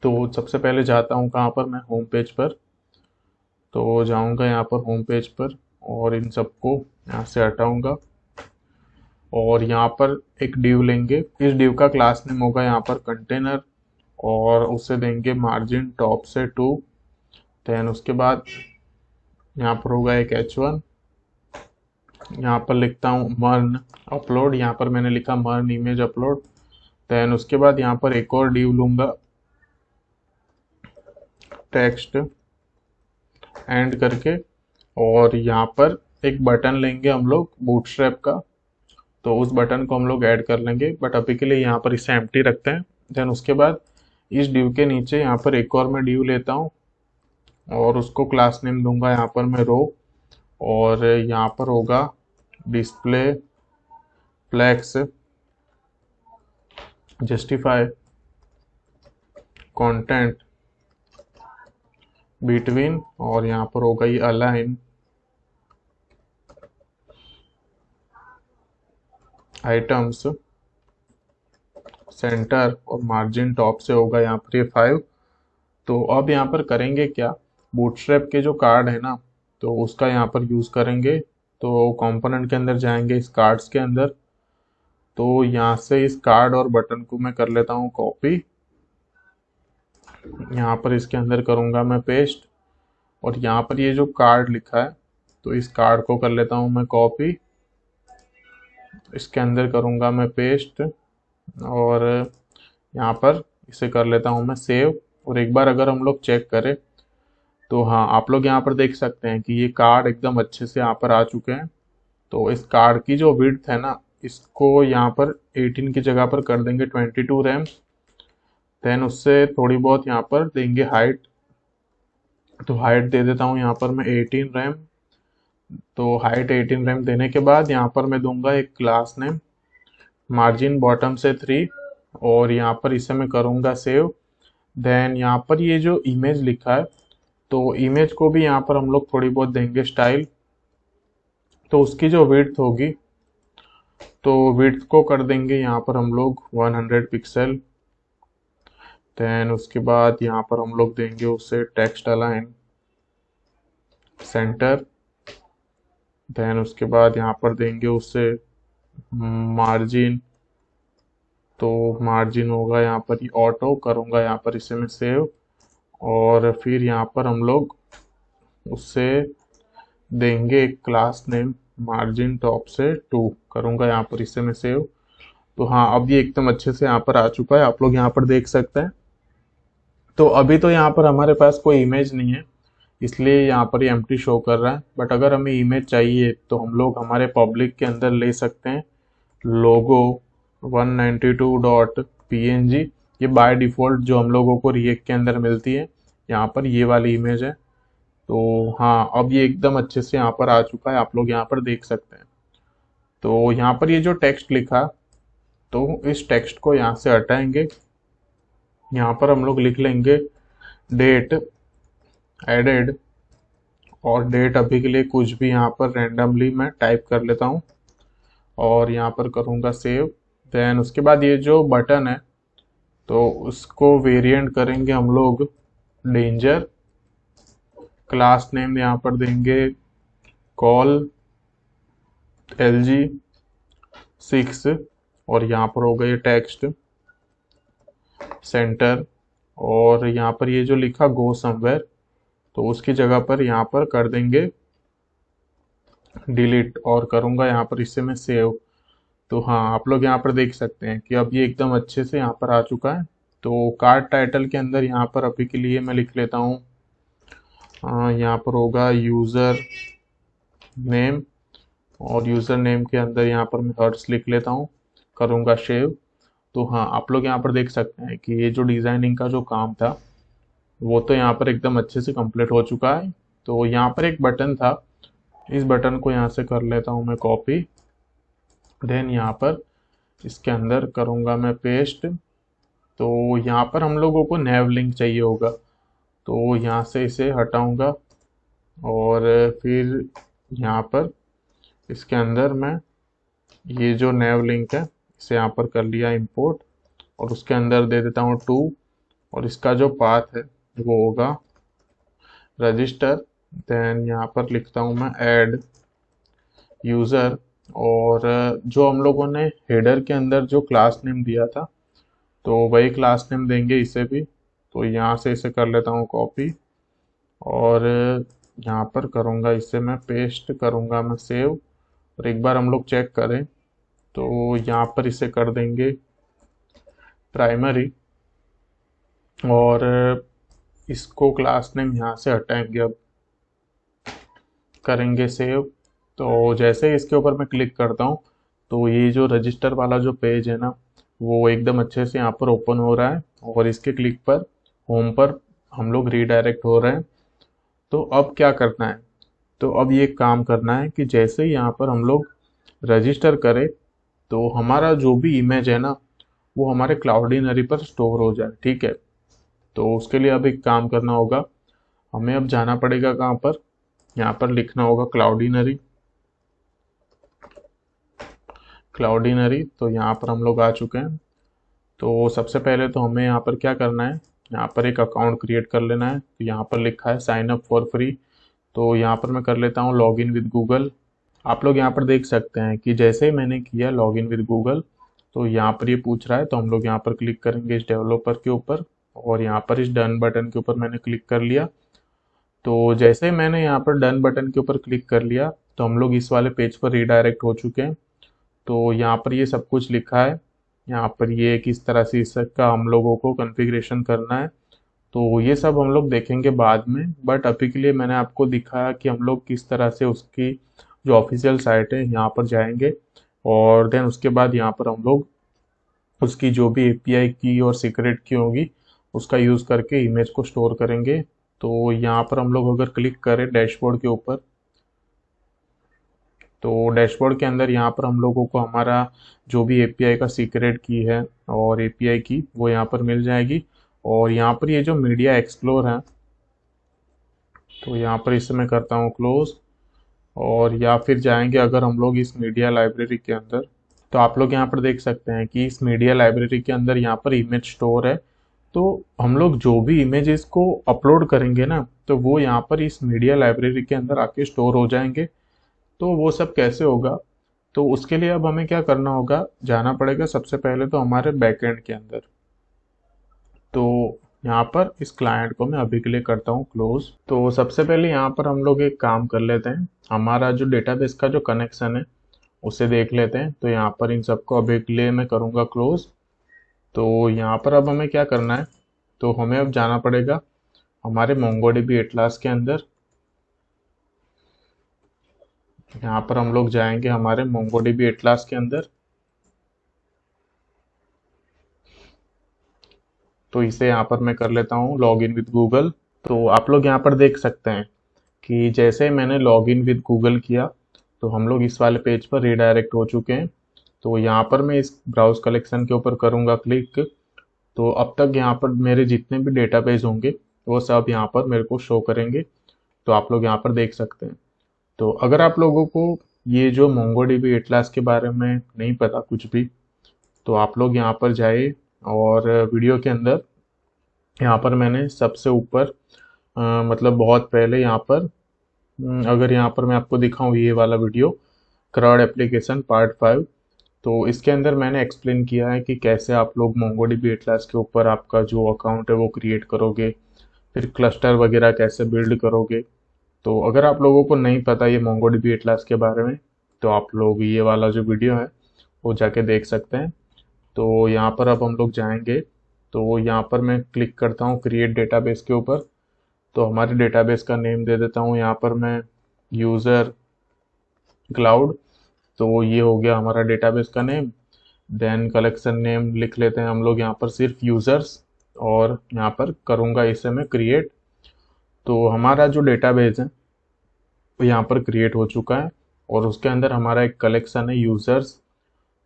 A: तो सबसे पहले जाता हूँ कहाँ पर, मैं होम पेज पर। तो जाऊँगा यहाँ पर होम पेज पर, और इन सबको यहाँ से हटाऊँगा, और यहाँ पर एक डिव लेंगे। इस डिव का क्लास नेम होगा यहाँ पर कंटेनर, और उसे देंगे मार्जिन टॉप से 2। देन उसके बाद यहाँ पर होगा एक h1, यहाँ पर लिखता हूँ मर्न अपलोड, यहाँ पर मैंने लिखा मर्न इमेज अपलोड। देन उसके बाद यहाँ पर एक और डिव लूँगा टेक्स्ट एंड करके, और यहाँ पर एक बटन लेंगे हम लोग बूटस्ट्रैप का, तो उस बटन को हम लोग ऐड कर लेंगे, बट अभी के लिए यहाँ पर इसे एम्प्टी रखते हैं। देन उसके बाद इस डिव के नीचे यहाँ पर एक और मैं डिव लेता हूँ, और उसको क्लास नेम दूंगा यहाँ पर मैं रो, और यहाँ पर होगा display flex justify content between, और यहाँ पर होगा ये अलाइन आइटम्स सेंटर, और मार्जिन टॉप से होगा यहाँ पर ये 5। तो अब यहाँ पर करेंगे क्या, बूटस्ट्रैप के जो कार्ड है ना तो उसका यहाँ पर यूज़ करेंगे। तो कंपोनेंट के अंदर जाएंगे इस कार्ड्स के अंदर, तो यहाँ से इस कार्ड और बटन को मैं कर लेता हूँ कॉपी, यहाँ पर इसके अंदर करूँगा मैं पेस्ट, और यहाँ पर ये जो कार्ड लिखा है तो इस कार्ड को कर लेता हूँ मैं कॉपी, इसके अंदर करूँगा मैं पेस्ट, और यहाँ पर इसे कर लेता हूँ मैं सेव। और एक बार अगर हम लोग चेक करें तो हाँ, आप लोग यहाँ पर देख सकते हैं कि ये कार्ड एकदम अच्छे से यहाँ पर आ चुके हैं। तो इस कार्ड की जो विड्थ है ना, इसको यहाँ पर 18 की जगह पर कर देंगे 22 रैम। देन उससे थोड़ी बहुत यहाँ पर देंगे हाइट, तो हाइट दे देता हूँ यहाँ पर मैं 18 रैम। तो हाइट 18 रैम देने के बाद यहाँ पर मैं दूंगा एक क्लास नेम, मार्जिन बॉटम से 3, और यहाँ पर इसे मैं करूँगा सेव। देन यहाँ पर ये जो इमेज लिखा है, तो इमेज को भी यहाँ पर हम लोग थोड़ी बहुत देंगे स्टाइल। तो उसकी जो विड्थ होगी, तो विड्थ को कर देंगे यहाँ पर हम लोग 100 पिक्सल। देन उसके बाद यहाँ पर हम लोग देंगे उसे टेक्स्ट अलाइन सेंटर। देन उसके बाद यहाँ पर देंगे उसे मार्जिन, तो मार्जिन होगा यहाँ पर ये ऑटो, करूँगा यहाँ पर इसे मैं सेव। और फिर यहाँ पर हम लोग उससे देंगे एक क्लास नेम, मार्जिन टॉप से 2, करूँगा यहाँ पर इसे मैं सेव। तो हाँ, अब ये एकदम अच्छे से यहाँ पर आ चुका है, आप लोग यहाँ पर देख सकते हैं। तो अभी तो यहाँ पर हमारे पास कोई इमेज नहीं है, इसलिए यहाँ पर ये एम्प्टी शो कर रहा है। बट अगर हमें इमेज चाहिए तो हम लोग हमारे पब्लिक के अंदर ले सकते हैं लोगो 192.png। ये बाय डिफ़ॉल्ट जो हम लोगों को रिएक्ट के अंदर मिलती है, यहाँ पर ये वाली इमेज है। तो हाँ, अब ये एकदम अच्छे से यहाँ पर आ चुका है, आप लोग यहाँ पर देख सकते हैं। तो यहाँ पर ये जो टेक्स्ट लिखा, तो इस टेक्स्ट को यहाँ से हटाएंगे। यहाँ पर हम लोग लिख लेंगे डेट एडेड, और डेट अभी के लिए कुछ भी यहाँ पर रैंडमली मैं टाइप कर लेता हूँ और यहाँ पर करूँगा सेव। देन उसके बाद ये जो बटन है, तो उसको वेरिएंट करेंगे हम लोग डेंजर। क्लास नेम यहाँ पर देंगे कॉल LG6, और यहाँ पर होगा ये टेक्स्ट सेंटर। और यहाँ पर ये जो लिखा गो समवेयर, तो उसकी जगह पर यहाँ पर कर देंगे डिलीट, और करूँगा यहाँ पर इससे मैं सेव। तो हाँ, आप लोग यहाँ पर देख सकते हैं कि अब ये एकदम अच्छे से यहाँ पर आ चुका है। तो कार्ड टाइटल के अंदर यहाँ पर अभी के लिए मैं लिख लेता हूँ, यहाँ पर होगा यूज़र नेम, और यूज़र नेम के अंदर यहाँ पर मैं हर्ट्स लिख लेता हूँ, करूँगा सेव। तो हाँ, आप लोग यहाँ पर देख सकते हैं कि ये जो डिज़ाइनिंग का जो काम था, वो तो यहाँ पर एकदम अच्छे से कंप्लीट हो चुका है। तो यहाँ पर एक बटन था, इस बटन को यहाँ से कर लेता हूँ मैं कॉपी। देन यहाँ पर इसके अंदर करूँगा मैं पेस्ट। तो यहाँ पर हम लोगों को नैव लिंक चाहिए होगा, तो यहाँ से इसे हटाऊँगा, और फिर यहाँ पर इसके अंदर मैं ये जो नैव लिंक है, इसे यहाँ पर कर लिया इंपोर्ट, और उसके अंदर दे देता हूँ 2, और इसका जो पाथ है वो होगा रजिस्टर। देन यहाँ पर लिखता हूँ मैं ऐड यूज़र, और जो हम लोगों ने हेडर के अंदर जो क्लास नेम दिया था, तो वही क्लास नेम देंगे इसे भी। तो यहाँ से इसे कर लेता हूँ कॉपी, और यहाँ पर करूँगा इसे मैं पेस्ट, करूँगा मैं सेव। और एक बार हम लोग चेक करें तो यहाँ पर इसे कर देंगे प्राइमरी, और इसको क्लास नेम यहाँ से हटाएंगे, अब करेंगे सेव। तो जैसे ही इसके ऊपर मैं क्लिक करता हूँ, तो ये जो रजिस्टर वाला जो पेज है ना, वो एकदम अच्छे से यहाँ पर ओपन हो रहा है, और इसके क्लिक पर होम पर हम लोग रीडायरेक्ट हो रहे हैं। तो अब क्या करना है, तो अब ये काम करना है कि जैसे ही यहाँ पर हम लोग रजिस्टर करें, तो हमारा जो भी इमेज है ना, वो हमारे क्लाउडीनरी पर स्टोर हो जाए। ठीक है, तो उसके लिए अब एक काम करना होगा, हमें अब जाना पड़ेगा कहाँ पर, यहाँ पर लिखना होगा क्लाउडीनरी। क्लाउडीनरी, तो यहाँ पर हम लोग आ चुके हैं। तो सबसे पहले तो हमें यहाँ पर क्या करना है, यहाँ पर एक अकाउंट क्रिएट कर लेना है। तो यहाँ पर लिखा है साइन अप फॉर फ्री, तो यहाँ पर मैं कर लेता हूँ लॉग इन विद गूगल। आप लोग यहाँ पर देख सकते हैं कि जैसे ही मैंने किया लॉग इन विद गूगल, तो यहाँ पर ये पूछ रहा है, तो हम लोग यहाँ पर क्लिक करेंगे इस डेवलपर के ऊपर, और यहाँ पर इस डन बटन के ऊपर मैंने क्लिक कर लिया। तो जैसे ही मैंने यहाँ पर डन बटन के ऊपर क्लिक कर लिया, तो हम लोग इस वाले पेज पर रीडायरेक्ट हो चुके हैं। तो यहाँ पर ये सब कुछ लिखा है, यहाँ पर ये किस तरह से इसका हम लोगों को कॉन्फ़िगरेशन करना है, तो ये सब हम लोग देखेंगे बाद में। बट अभी के लिए मैंने आपको दिखाया कि हम लोग किस तरह से उसकी जो ऑफिशियल साइट है यहाँ पर जाएंगे, और देन उसके बाद यहाँ पर हम लोग उसकी जो भी एपीआई की और सीक्रेट की होगी उसका यूज़ करके इमेज को स्टोर करेंगे। तो यहाँ पर हम लोग अगर क्लिक करें डैशबोर्ड के ऊपर, तो डैशबोर्ड के अंदर यहाँ पर हम लोगों को हमारा जो भी एपीआई का सीक्रेट की है और एपीआई की वो यहाँ पर मिल जाएगी। और यहाँ पर ये जो मीडिया एक्सप्लोर है, तो यहाँ पर इसे मैं करता हूँ क्लोज, और या फिर जाएंगे अगर हम लोग इस मीडिया लाइब्रेरी के अंदर, तो आप लोग यहाँ पर देख सकते हैं कि इस मीडिया लाइब्रेरी के अंदर यहाँ पर इमेज स्टोर है। तो हम लोग जो भी इमेजेस को अपलोड करेंगे ना, तो वो यहाँ पर इस मीडिया लाइब्रेरी के अंदर आके स्टोर हो जाएंगे। तो वो सब कैसे होगा, तो उसके लिए अब हमें क्या करना होगा, जाना पड़ेगा सबसे पहले तो हमारे बैकएंड के अंदर। तो यहाँ पर इस क्लाइंट को मैं अभी के लिए करता हूँ क्लोज। तो सबसे पहले यहाँ पर हम लोग एक काम कर लेते हैं, हमारा जो डेटाबेस का जो कनेक्शन है उसे देख लेते हैं। तो यहाँ पर इन सबको अभी के लिए मैं करूँगा क्लोज। तो यहाँ पर अब हमें क्या करना है, तो हमें अब जाना पड़ेगा हमारे मोंगोडीबी एटलास के अंदर। यहाँ पर हम लोग जाएंगे हमारे मोंगोडीबी एटलास के अंदर। तो इसे यहाँ पर मैं कर लेता हूँ लॉग इन विद गूगल। तो आप लोग यहाँ पर देख सकते हैं कि जैसे मैंने लॉग इन विद गूगल किया, तो हम लोग इस वाले पेज पर रीडायरेक्ट हो चुके हैं। तो यहाँ पर मैं इस ब्राउज कलेक्शन के ऊपर करूँगा क्लिक। तो अब तक यहाँ पर मेरे जितने भी डेटाबेस होंगे वो सब यहाँ पर मेरे को शो करेंगे। तो आप लोग यहाँ पर देख सकते हैं। तो अगर आप लोगों को ये जो मोंगोडीबी एटलास के बारे में नहीं पता कुछ भी, तो आप लोग यहाँ पर जाइए, और वीडियो के अंदर यहाँ पर मैंने सबसे ऊपर मतलब बहुत पहले यहाँ पर अगर यहाँ पर मैं आपको दिखाऊं ये वाला वीडियो, क्राउड एप्लीकेशन पार्ट 5, तो इसके अंदर मैंने एक्सप्लेन किया है कि कैसे आप लोग मोंगोडीबी एटलास के ऊपर आपका जो अकाउंट है वो क्रिएट करोगे, फिर क्लस्टर वगैरह कैसे बिल्ड करोगे। तो अगर आप लोगों को नहीं पता ये मोंगोडीबी एटलास के बारे में, तो आप लोग ये वाला जो वीडियो है वो जाके देख सकते हैं। तो यहाँ पर अब हम लोग जाएंगे, तो यहाँ पर मैं क्लिक करता हूँ क्रिएट डेटाबेस के ऊपर। तो हमारे डेटाबेस का नेम दे देता हूँ यहाँ पर मैं यूज़र क्लाउड। तो ये हो गया हमारा डेटाबेस का नेम। देन कलेक्शन नेम लिख लेते हैं हम लोग यहाँ पर सिर्फ यूज़र्स, और यहाँ पर करूँगा इसे मैं क्रिएट। तो हमारा जो डेटाबेस है वो यहाँ पर क्रिएट हो चुका है, और उसके अंदर हमारा एक कलेक्शन है यूज़र्स।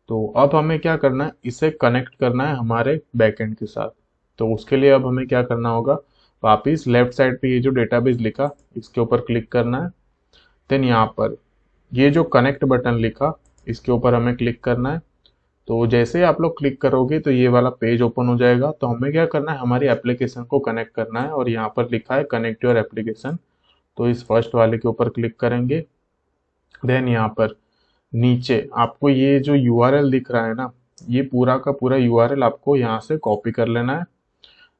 A: तो अब हमें क्या करना है, इसे कनेक्ट करना है हमारे बैकएंड के साथ। तो उसके लिए अब हमें क्या करना होगा, वापिस लेफ्ट साइड पे ये जो डेटाबेस लिखा इसके ऊपर क्लिक करना है। देन यहाँ पर ये जो कनेक्ट बटन लिखा इसके ऊपर हमें क्लिक करना है। तो जैसे ही आप लोग क्लिक करोगे तो ये वाला पेज ओपन हो जाएगा। तो हमें क्या करना है, हमारी एप्लीकेशन को कनेक्ट करना है, और यहाँ पर लिखा है कनेक्ट योर एप्लीकेशन। तो इस फर्स्ट वाले के ऊपर क्लिक करेंगे। देन यहाँ पर नीचे आपको ये जो यूआरएल दिख रहा है ना, ये पूरा का पूरा यूआरएल आपको यहाँ से कॉपी कर लेना है।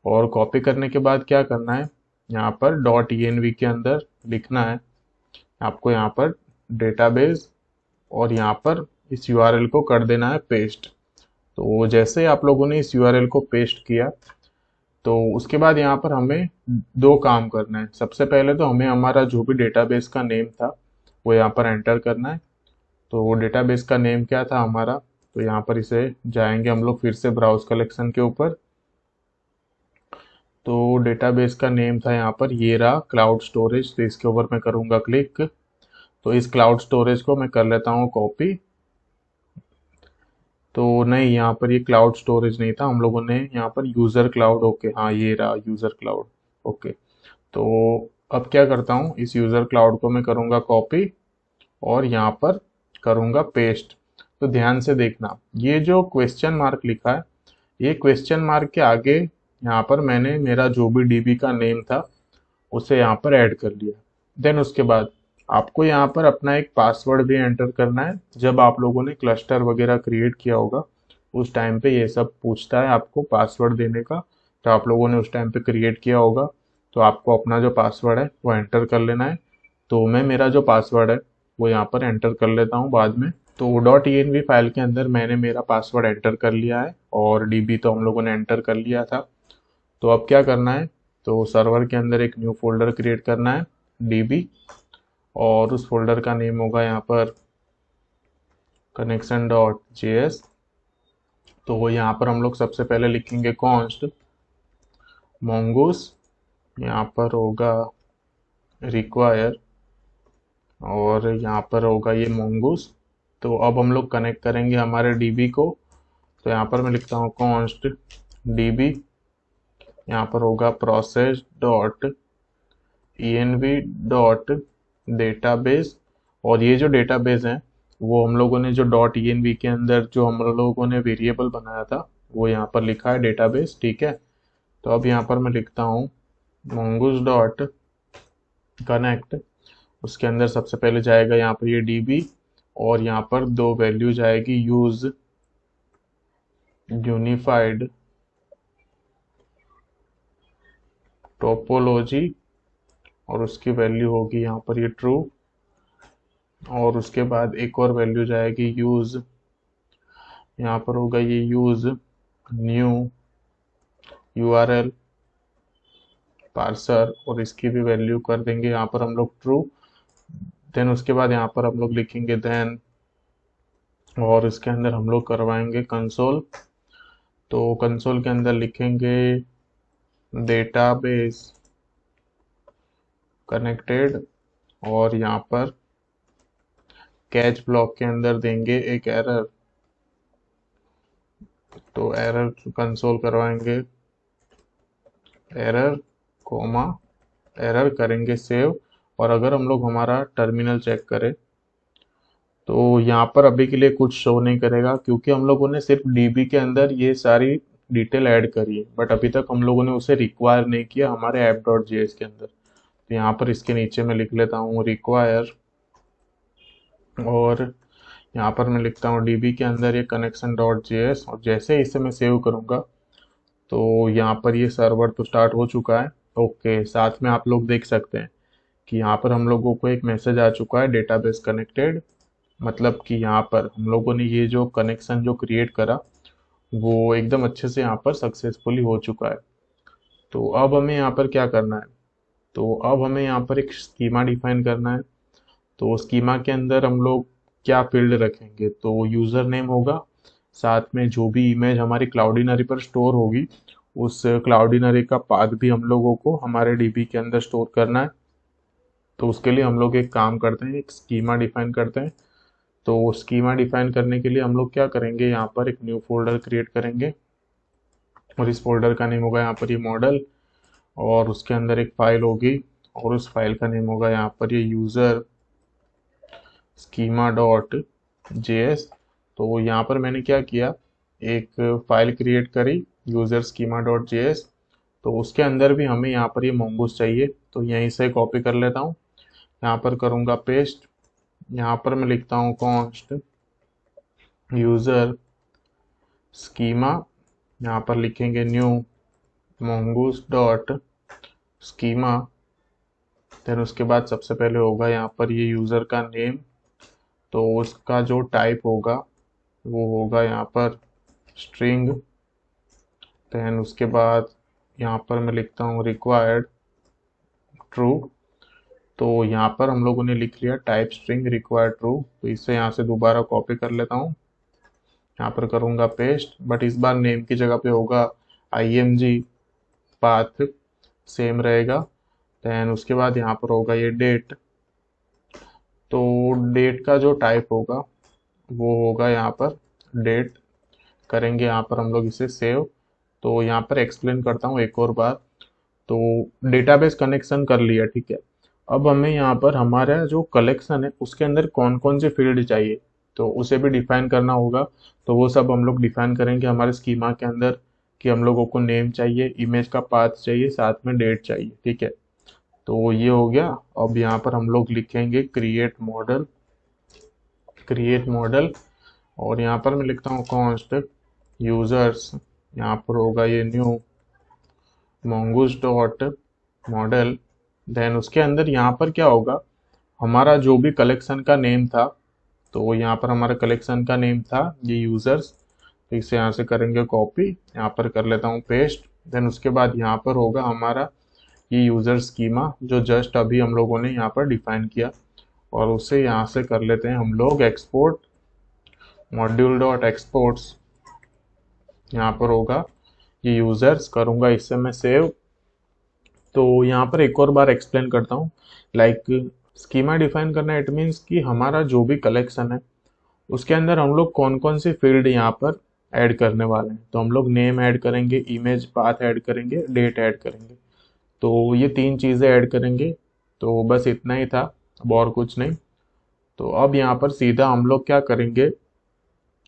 A: और कॉपी करने के बाद क्या करना है, यहाँ पर .env के अंदर लिखना है आपको यहाँ पर डेटाबेस, और यहाँ पर इस यूआरएल को कर देना है पेस्ट। तो जैसे आप लोगों ने इस यूआरएल को पेस्ट किया, तो उसके बाद यहाँ पर हमें दो काम करना है। सबसे पहले तो हमें हमारा जो भी डेटाबेस का नेम था वो यहाँ पर एंटर करना है। तो डेटाबेस का नेम क्या था हमारा, तो यहाँ पर इसे जाएंगे हम लोग फिर से ब्राउज कलेक्शन के ऊपर। तो डेटाबेस का नेम था यहाँ पर ये रहा क्लाउड स्टोरेज। तो इसके ऊपर मैं करूँगा क्लिक। तो इस क्लाउड स्टोरेज को मैं कर लेता हूँ कॉपी। तो नहीं, यहाँ पर ये क्लाउड स्टोरेज नहीं था, हम लोगों ने यहाँ पर यूज़र क्लाउड, ओके हाँ ये रहा यूज़र क्लाउड, ओके। तो अब क्या करता हूँ, इस यूज़र क्लाउड को मैं करूँगा कॉपी और यहाँ पर करूँगा पेस्ट। तो ध्यान से देखना, ये जो क्वेश्चन मार्क लिखा है, ये क्वेश्चन मार्क के आगे यहाँ पर मैंने मेरा जो भी डीबी का नेम था उसे यहाँ पर ऐड कर लिया। देन उसके बाद आपको यहाँ पर अपना एक पासवर्ड भी एंटर करना है। जब आप लोगों ने क्लस्टर वगैरह क्रिएट किया होगा उस टाइम पे ये सब पूछता है आपको पासवर्ड देने का। तो आप लोगों ने उस टाइम पे क्रिएट किया होगा, तो आपको अपना जो पासवर्ड है वो एंटर कर लेना है। तो मैं मेरा जो पासवर्ड है वो यहाँ पर एंटर कर लेता हूँ बाद में। तो डॉट env फाइल के अंदर मैंने मेरा पासवर्ड एंटर कर लिया है और db तो हम लोगों ने एंटर कर लिया था। तो अब क्या करना है, तो सर्वर के अंदर एक न्यू फोल्डर क्रिएट करना है db, और उस फोल्डर का नेम होगा यहाँ पर connection.js। तो यहाँ पर हम लोग सबसे पहले लिखेंगे कॉन्स्ट mongoose, यहाँ पर होगा रिक्वायर, और यहाँ पर होगा ये mongoose। तो अब हम लोग कनेक्ट करेंगे हमारे db को। तो यहाँ पर मैं लिखता हूँ कॉन्स्ट db, यहाँ पर होगा process dot env dot database, और ये जो डेटाबेस है वो हम लोगों ने जो डॉट env के अंदर जो हम लोगों ने वेरिएबल बनाया था वो यहाँ पर लिखा है डेटाबेस, ठीक है। तो अब यहाँ पर मैं लिखता हूँ mongoose डॉट कनेक्ट, उसके अंदर सबसे पहले जाएगा यहाँ पर ये db, और यहाँ पर दो वैल्यू जाएगी यूज यूनिफाइड टोपोलॉजी, और उसकी वैल्यू होगी यहाँ पर ये ट्रू, और उसके बाद एक और वैल्यू जाएगी यूज, यहाँ पर होगा ये यूज न्यू URL पार्सर, और इसकी भी वैल्यू कर देंगे यहाँ पर हम लोग ट्रू। देन उसके बाद यहाँ पर हम लोग लिखेंगे देन, और इसके अंदर हम लोग करवाएंगे कंसोल। तो कंसोल के अंदर लिखेंगे डेटाबेस कनेक्टेड, और यहाँ पर कैच ब्लॉक के अंदर देंगे एक एरर। तो एरर कंसोल करवाएंगे एरर कोमा एरर, करेंगे सेव। और अगर हम लोग हमारा टर्मिनल चेक करें तो यहाँ पर अभी के लिए कुछ शो नहीं करेगा, क्योंकि हम लोगों ने सिर्फ db के अंदर ये सारी डिटेल ऐड करी है, बट अभी तक हम लोगों ने उसे रिक्वायर नहीं किया हमारे app.js के अंदर। तो यहाँ पर इसके नीचे मैं लिख लेता हूँ रिक्वायर, और यहाँ पर मैं लिखता हूँ db के अंदर ये connection.js, और जैसे इसे मैं सेव करूँगा तो यहाँ पर ये सर्वर तो स्टार्ट हो चुका है। ओके, साथ में आप लोग देख सकते हैं कि यहाँ पर हम लोगों को एक मैसेज आ चुका है डेटाबेस कनेक्टेड, मतलब कि यहाँ पर हम लोगों ने ये जो कनेक्शन जो क्रिएट करा वो एकदम अच्छे से यहाँ पर सक्सेसफुली हो चुका है। तो अब हमें यहाँ पर क्या करना है, तो अब हमें यहाँ पर एक स्कीमा डिफाइन करना है। तो स्कीमा के अंदर हम लोग क्या फील्ड रखेंगे, तो यूज़र नेम होगा, साथ में जो भी इमेज हमारी क्लाउडिनरी पर स्टोर होगी उस क्लाउडिनरी का पाथ भी हम लोगों को हमारे डीबी के अंदर स्टोर करना है। तो उसके लिए हम लोग एक काम करते हैं, एक स्कीमा डिफाइन करते हैं। तो स्कीमा डिफाइन करने के लिए हम लोग क्या करेंगे, यहाँ पर एक न्यू फोल्डर क्रिएट करेंगे, और इस फोल्डर का नेम होगा यहाँ पर ये मॉडल, और उसके अंदर एक फाइल होगी, और उस फाइल का नेम होगा यहाँ पर ये यूज़र schema.js। तो यहाँ पर मैंने क्या किया, एक फाइल क्रिएट करी यूज़र schema.js। तो उसके अंदर भी हमें यहाँ पर ये mongoose चाहिए, तो यहीं से कॉपी कर लेता हूँ, यहाँ पर करूँगा पेस्ट। यहाँ पर मैं लिखता हूँ कॉन्स्ट यूज़र schema, यहाँ पर लिखेंगे new mongoose dot schema। Then उसके बाद सबसे पहले होगा यहाँ पर ये यूज़र का नेम, तो उसका जो टाइप होगा वो होगा यहाँ पर स्ट्रिंग। देन उसके बाद यहाँ पर मैं लिखता हूँ रिक्वायर्ड ट्रू। तो यहाँ पर हम लोगों ने लिख लिया टाइप स्ट्रिंग रिक्वायर्ड ट्रू, तो इसे यहाँ से दोबारा कॉपी कर लेता हूँ, यहाँ पर करूँगा पेस्ट, बट इस बार नेम की जगह पे होगा img, पाथ सेम रहेगा। देन उसके बाद यहाँ पर होगा ये डेट, तो डेट का जो टाइप होगा वो होगा यहाँ पर डेट, करेंगे यहाँ पर हम लोग इसे सेव। तो यहाँ पर एक्सप्लेन करता हूँ एक और बार। तो डेटाबेस कनेक्शन कर लिया, ठीक है। अब हमें यहाँ पर हमारा जो कलेक्शन है उसके अंदर कौन कौन से फील्ड चाहिए तो उसे भी डिफाइन करना होगा। तो वो सब हम लोग डिफाइन करेंगे हमारे स्कीमा के अंदर, कि हम लोगों को नेम चाहिए, इमेज का पाथ चाहिए, साथ में डेट चाहिए, ठीक है। तो ये हो गया। अब यहाँ पर हम लोग लिखेंगे क्रिएट मॉडल, और यहाँ पर मैं लिखता हूँ कॉन्स्ट यूजर्स, यहाँ पर होगा ये new mongoose dot model. Then उसके अंदर यहाँ पर क्या होगा, हमारा जो भी कलेक्शन का नेम था तो यहाँ पर हमारा कलेक्शन का नेम था ये यूज़र्स, तो इसे यहाँ से करेंगे कॉपी, यहाँ पर कर लेता हूँ पेस्ट। देन उसके बाद यहाँ पर होगा हमारा ये यूज़र स्कीमा जो जस्ट अभी हम लोगों ने यहाँ पर डिफाइन किया, और उसे यहाँ से कर लेते हैं हम लोग एक्सपोर्ट, मॉड्यूल डॉट एक्सपोर्ट्स, यहाँ पर होगा ये यूज़र्स, करूँगा इससे मैं सेव। तो यहाँ पर एक और बार एक्सप्लेन करता हूँ, लाइक स्कीमा डिफाइन करना इट मीन्स कि हमारा जो भी कलेक्शन है उसके अंदर हम लोग कौन कौन से फील्ड यहाँ पर ऐड करने वाले हैं। तो हम लोग नेम ऐड करेंगे, इमेज पाथ ऐड करेंगे, डेट ऐड करेंगे, तो ये 3 चीज़ें ऐड करेंगे। तो बस इतना ही था, अब और कुछ नहीं। तो अब यहाँ पर सीधा हम लोग क्या करेंगे,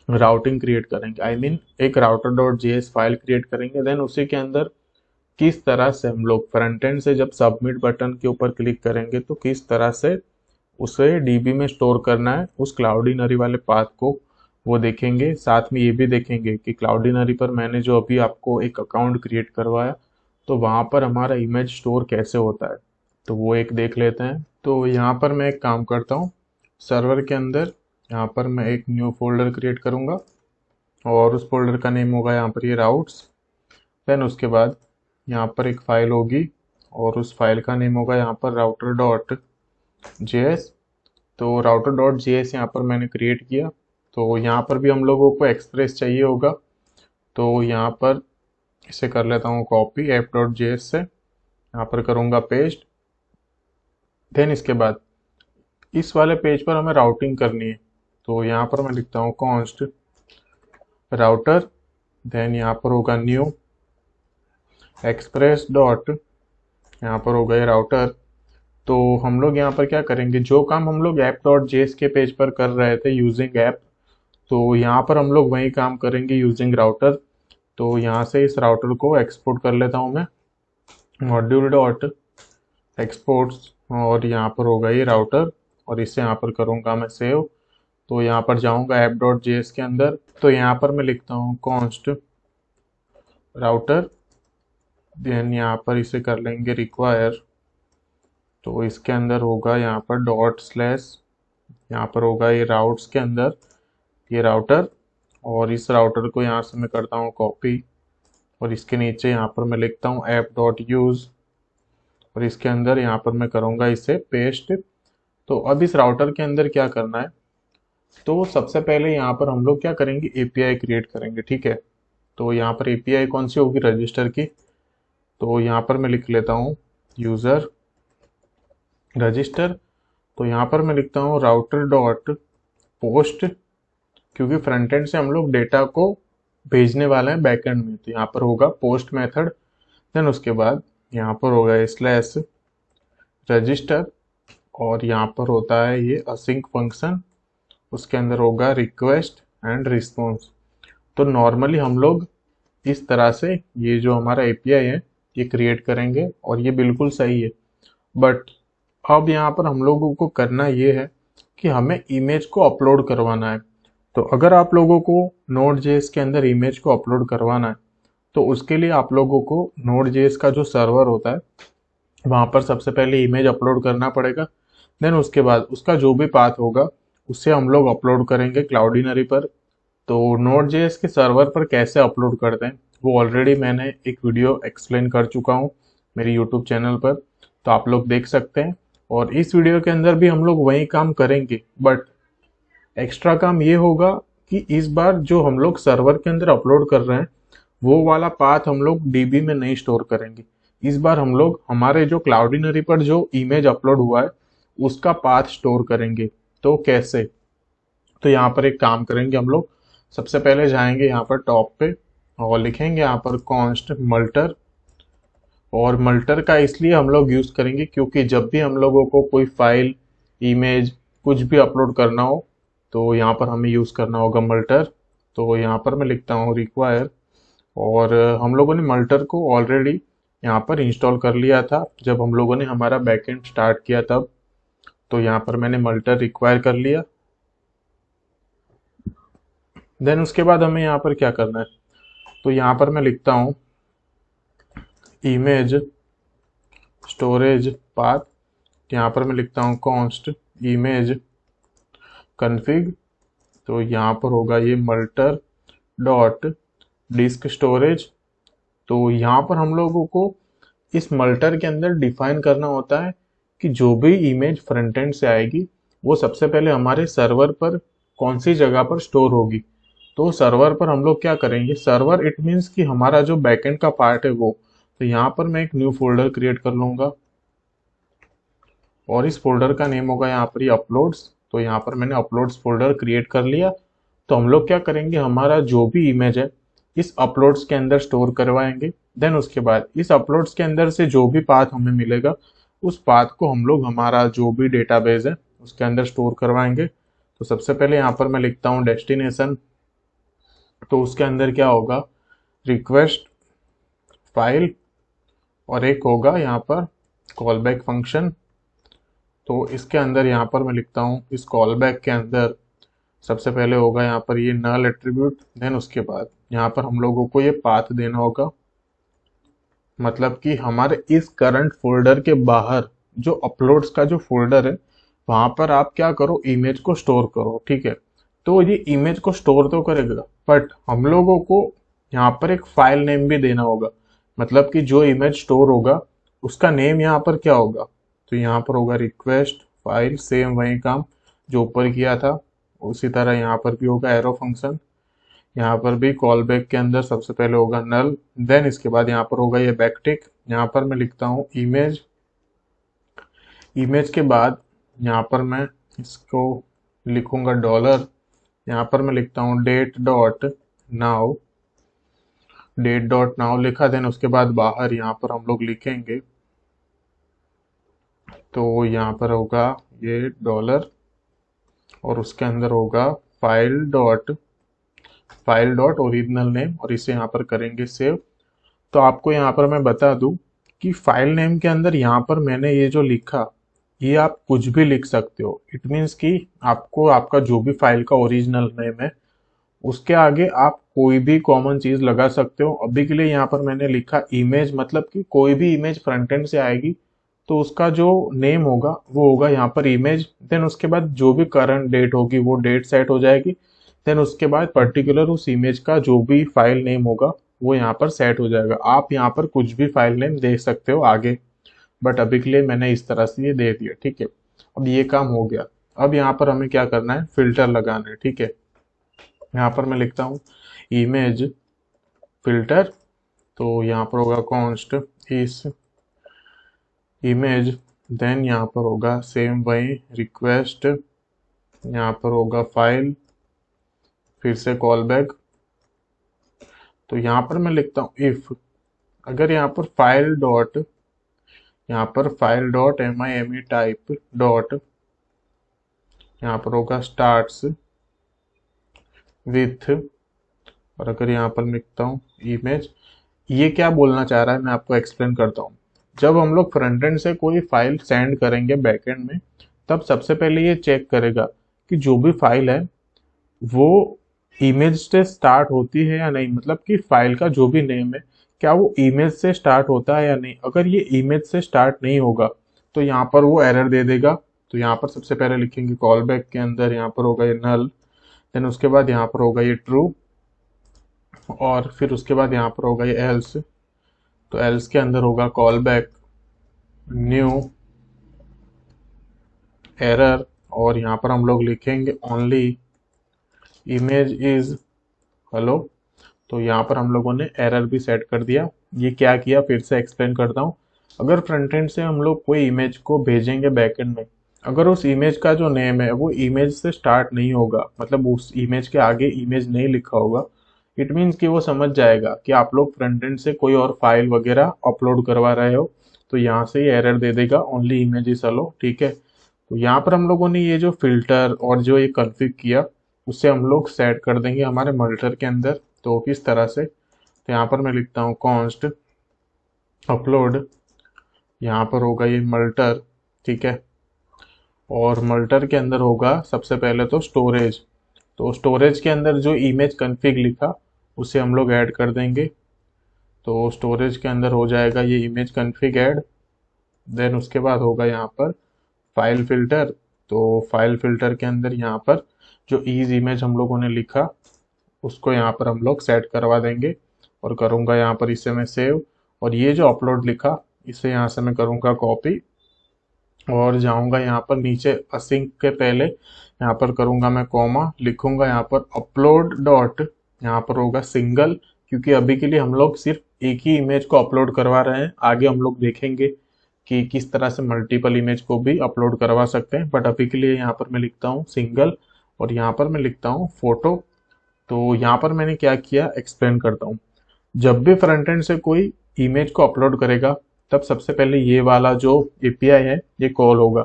A: राउटिंग क्रिएट करेंगे, आई मीन एक router dot JS file create करेंगे। देन उसी के अंदर किस तरह से हम लोग फ्रंट एंड से जब सबमिट बटन के ऊपर क्लिक करेंगे तो किस तरह से उसे डीबी में स्टोर करना है उस क्लाउडीनरी वाले पाथ को, वो देखेंगे। साथ में ये भी देखेंगे कि क्लाउडीनरी पर मैंने जो अभी आपको एक अकाउंट क्रिएट करवाया तो वहाँ पर हमारा इमेज स्टोर कैसे होता है, तो वो एक देख लेते हैं। तो यहाँ पर मैं एक काम करता हूँ, सर्वर के अंदर यहाँ पर मैं एक न्यू फोल्डर क्रिएट करूँगा और उस फोल्डर का नेम होगा यहाँ पर ये राउट्स। देन उसके बाद यहाँ पर एक फाइल होगी और उस फाइल का नेम होगा यहाँ पर राउटर डॉट जेएस। तो राउटर डॉट जेएस यहाँ पर मैंने क्रिएट किया। तो यहाँ पर भी हम लोगों को एक्सप्रेस चाहिए होगा, तो यहाँ पर इसे कर लेता हूँ कॉपी ऐप डॉट जेएस से, यहाँ पर करूँगा पेस्ट। देन इसके बाद इस वाले पेज पर हमें राउटिंग करनी है, तो यहाँ पर मैं लिखता हूँ कॉन्स्ट राउटर, देन यहाँ पर होगा न्यू एक्सप्रेस डॉट, यहाँ पर होगा ये राउटर। तो हम लोग यहाँ पर क्या करेंगे, जो काम हम लोग ऐप डॉट जेएस के पेज पर कर रहे थे यूजिंग ऐप, तो यहाँ पर हम लोग वही काम करेंगे यूजिंग राउटर। तो यहाँ से इस राउटर को एक्सपोर्ट कर लेता हूँ मैं, मॉड्यूल डॉट एक्सपोर्ट्स, और यहाँ पर होगा ये राउटर, और इसे यहाँ पर करूँगा मैं सेव। तो यहाँ पर जाऊँगा ऐप डॉट जेएस के अंदर, तो यहाँ पर मैं लिखता हूँ कॉन्स्ट राउटर, देन यहाँ पर इसे कर लेंगे रिक्वायर। तो इसके अंदर होगा यहाँ पर डॉट स्लैश, यहाँ पर होगा ये राउट्स के अंदर ये राउटर, और इस राउटर को यहाँ से मैं करता हूँ कॉपी, और इसके नीचे यहाँ पर मैं लिखता हूँ ऐप डॉट यूज़, और इसके अंदर यहाँ पर मैं करूँगा इसे पेस्ट। तो अब इस राउटर के अंदर क्या करना है, तो सबसे पहले यहाँ पर हम लोग क्या करेंगे, एपीआई क्रिएट करेंगे, ठीक है। तो यहाँ पर एपीआई कौन सी होगी, रजिस्टर की। तो यहाँ पर मैं लिख लेता हूँ यूज़र रजिस्टर। तो यहाँ पर मैं लिखता हूँ राउटर डॉट पोस्ट, क्योंकि फ्रंट एंड से हम लोग डेटा को भेजने वाले हैं बैक एंड में, तो यहाँ पर होगा पोस्ट मेथड। देन उसके बाद यहाँ पर होगा स्लैश रजिस्टर, और यहाँ पर होता है ये असिंक फंक्शन, उसके अंदर होगा रिक्वेस्ट एंड रिस्पॉन्स। तो नॉर्मली हम लोग इस तरह से ये जो हमारा एपीआई है ये क्रिएट करेंगे, और ये बिल्कुल सही है। बट अब यहाँ पर हम लोगों को करना ये है कि हमें इमेज को अपलोड करवाना है। तो अगर आप लोगों को नोड जेएस के अंदर इमेज को अपलोड करवाना है तो उसके लिए आप लोगों को नोड जेएस का जो सर्वर होता है वहाँ पर सबसे पहले इमेज अपलोड करना पड़ेगा। देन उसके बाद उसका जो भी पाथ होगा उससे हम लोग अपलोड करेंगे क्लाउडीनरी पर। तो नोड जेएस के सर्वर पर कैसे अपलोड करते हैं वो ऑलरेडी मैंने एक वीडियो एक्सप्लेन कर चुका हूँ मेरे यूट्यूब चैनल पर, तो आप लोग देख सकते हैं। और इस वीडियो के अंदर भी हम लोग वही काम करेंगे, बट एक्स्ट्रा काम ये होगा कि इस बार जो हम लोग सर्वर के अंदर अपलोड कर रहे हैं वो वाला पाथ हम लोग डीबी में नहीं स्टोर करेंगे। इस बार हम लोग हमारे जो क्लाउडीनरी पर जो इमेज अपलोड हुआ है उसका पाथ स्टोर करेंगे। तो कैसे, तो यहाँ पर एक काम करेंगे हम लोग, सबसे पहले जाएंगे यहाँ पर टॉप पे और लिखेंगे यहाँ पर कॉन्स्ट मल्टर। और मल्टर का इसलिए हम लोग यूज करेंगे क्योंकि जब भी हम लोगों को कोई फाइल, इमेज कुछ भी अपलोड करना हो तो यहाँ पर हमें यूज करना होगा मल्टर। तो यहाँ पर मैं लिखता हूँ रिक्वायर, और हम लोगों ने मल्टर को ऑलरेडी यहाँ पर इंस्टॉल कर लिया था जब हम लोगों ने हमारा बैकएंड स्टार्ट किया तब। तो यहाँ पर मैंने मल्टर रिक्वायर कर लिया। देन उसके बाद हमें यहाँ पर क्या करना है, तो यहाँ पर मैं लिखता हूँ इमेज स्टोरेज पाथ, यहाँ पर मैं लिखता हूँ कॉन्स्ट इमेज कन्फिग, तो यहाँ पर होगा ये मल्टर डॉट डिस्क स्टोरेज। तो यहाँ पर हम लोगों को इस मल्टर के अंदर डिफाइन करना होता है कि जो भी इमेज फ्रंट एंड से आएगी वो सबसे पहले हमारे सर्वर पर कौन सी जगह पर स्टोर होगी। तो सर्वर पर हम लोग क्या करेंगे, सर्वर इट मीन्स कि हमारा जो बैकएंड का पार्ट है वो। तो यहाँ पर मैं एक न्यू फोल्डर क्रिएट कर लूंगा और इस फोल्डर का नेम होगा यहाँ पर ये अपलोड्स। तो यहाँ पर मैंने अपलोड्स फोल्डर क्रिएट कर लिया। तो हम लोग क्या करेंगे, हमारा जो भी इमेज है इस अपलोड्स के अंदर स्टोर करवाएंगे। देन उसके बाद इस अपलोड्स के अंदर से जो भी पाथ हमें मिलेगा उस पाथ को हम लोग हमारा जो भी डेटाबेस है उसके अंदर स्टोर करवाएंगे। तो सबसे पहले यहाँ पर मैं लिखता हूँ डेस्टिनेशन, तो उसके अंदर क्या होगा, रिक्वेस्ट फाइल, और एक होगा यहाँ पर कॉल बैक फंक्शन। तो इसके अंदर यहाँ पर मैं लिखता हूँ इस कॉल बैक के अंदर सबसे पहले होगा यहाँ पर ये नल एट्रीब्यूट। देन उसके बाद यहाँ पर हम लोगों को ये पाथ देना होगा, मतलब कि हमारे इस करंट फोल्डर के बाहर जो अपलोड्स का जो फोल्डर है वहां पर आप क्या करो, इमेज को स्टोर करो। ठीक है, तो ये इमेज को स्टोर तो करेगा बट हम लोगों को यहाँ पर एक फाइल नेम भी देना होगा, मतलब कि जो इमेज स्टोर होगा उसका नेम यहाँ पर क्या होगा। तो यहाँ पर होगा रिक्वेस्ट फाइल, सेम वही काम जो ऊपर किया था उसी तरह यहाँ पर भी होगा एरो फंक्शन। यहाँ पर भी कॉल बैक के अंदर सबसे पहले होगा नल, देन इसके बाद यहाँ पर होगा ये बैकटिक। यहाँ पर मैं लिखता हूँ इमेज, इमेज के बाद यहाँ पर मैं इसको लिखूंगा डॉलर। यहाँ पर मैं लिखता हूँ date dot now, date dot now लिखा। देन उसके बाद बाहर यहाँ पर हम लोग लिखेंगे, तो यहाँ पर होगा ये डॉलर और उसके अंदर होगा फाइल डॉट ओरिजिनल नेम, और इसे यहाँ पर करेंगे सेव। तो आपको यहाँ पर मैं बता दूं कि फाइल नेम के अंदर यहाँ पर मैंने ये जो लिखा ये आप कुछ भी लिख सकते हो। इट मीन्स कि आपको आपका जो भी फाइल का ओरिजिनल नेम है उसके आगे आप कोई भी कॉमन चीज लगा सकते हो। अभी के लिए यहाँ पर मैंने लिखा इमेज, मतलब कि कोई भी इमेज फ्रंट एंड से आएगी तो उसका जो नेम होगा वो होगा यहाँ पर इमेज। देन उसके बाद जो भी करंट डेट होगी वो डेट सेट हो जाएगी। देन उसके बाद पर्टिकुलर उस इमेज का जो भी फाइल नेम होगा वो यहाँ पर सेट हो जाएगा। आप यहाँ पर कुछ भी फाइल नेम दे सकते हो आगे, बट अभी के लिए मैंने इस तरह से ये दे दिया। ठीक है, अब ये काम हो गया। अब यहाँ पर हमें क्या करना है, फिल्टर लगाना है। ठीक है, यहाँ पर मैं लिखता हूँ इमेज फिल्टर, तो यहाँ पर होगा कॉन्स्ट इस इमेज, देन यहाँ पर होगा सेम वही रिक्वेस्ट, यहाँ पर होगा फाइल, फिर से कॉल बैक। तो यहाँ पर मैं लिखता हूँ इफ, अगर यहाँ पर फाइल डॉट, यहाँ पर file dot MIME type dot, यहाँ पर होगा स्टार्ट्स विथ, और अगर यहाँ पर लिखता हूँ इमेज, ये क्या बोलना चाह रहा है मैं आपको एक्सप्लेन करता हूँ। जब हम लोग फ्रंट एंड से कोई फाइल सेंड करेंगे बैकएंड में, तब सबसे पहले ये चेक करेगा कि जो भी फाइल है वो इमेज से स्टार्ट होती है या नहीं, मतलब कि फाइल का जो भी नेम है क्या वो इमेज से स्टार्ट होता है या नहीं। अगर ये इमेज से स्टार्ट नहीं होगा तो यहाँ पर वो एरर दे देगा। तो यहाँ पर सबसे पहले लिखेंगे कॉल बैक के अंदर, यहाँ पर होगा ये नल, देन उसके बाद यहाँ पर होगा ये ट्रू, और फिर उसके बाद यहाँ पर होगा ये एल्स। तो एल्स के अंदर होगा कॉल बैक न्यू एरर, और यहाँ पर हम लोग लिखेंगे ओनली इमेज इज हेलो। तो यहाँ पर हम लोगों ने एरर भी सेट कर दिया। ये क्या किया फिर से एक्सप्लेन करता हूँ। अगर फ्रंट एंड से हम लोग कोई इमेज को भेजेंगे बैकएंड में, अगर उस इमेज का जो नेम है वो इमेज से स्टार्ट नहीं होगा, मतलब उस इमेज के आगे इमेज नहीं लिखा होगा, इट मीन्स कि वो समझ जाएगा कि आप लोग फ्रंट एंड से कोई और फाइल वगैरह अपलोड करवा रहे हो। तो यहाँ से ये एरर दे देगा ओनली इमेज इज हेलो। ठीक है, तो यहाँ पर हम लोगों ने ये जो फिल्टर और जो ये कॉन्फ़िग किया उससे हम लोग सेट कर देंगे हमारे मल्टर के अंदर। तो किस तरह से, तो यहाँ पर मैं लिखता हूँ कॉन्स्ट अपलोड, यहाँ पर होगा ये मल्टर। ठीक है, और मल्टर के अंदर होगा सबसे पहले तो स्टोरेज। तो स्टोरेज के अंदर जो इमेज कॉन्फ़िग लिखा उसे हम लोग ऐड कर देंगे। तो स्टोरेज के अंदर हो जाएगा ये इमेज कॉन्फ़िग ऐड। देन उसके बाद होगा यहाँ पर फाइल फिल्टर, तो फाइल फिल्टर के अंदर यहाँ पर जो ईज इमेज हम लोगों ने लिखा उसको यहाँ पर हम लोग सेट करवा देंगे और करूँगा यहाँ पर इसे मैं सेव। और ये जो अपलोड लिखा इसे यहाँ से मैं करूँगा कॉपी और जाऊँगा यहाँ पर नीचे असिंक के पहले यहाँ पर करूँगा मैं कॉमा, लिखूँगा यहाँ पर अपलोड डॉट, यहाँ पर होगा सिंगल, क्योंकि अभी के लिए हम लोग सिर्फ एक ही इमेज को अपलोड करवा रहे हैं। आगे हम लोग देखेंगे कि किस तरह से मल्टीपल इमेज को भी अपलोड करवा सकते हैं, बट अभी के लिए यहाँ पर मैं लिखता हूँ सिंगल और यहाँ पर मैं लिखता हूँ फोटो। तो यहाँ पर मैंने क्या किया एक्सप्लेन करता हूँ। जब भी फ्रंट एंड से कोई इमेज को अपलोड करेगा तब सबसे पहले ये वाला जो एपीआई है ये कॉल होगा।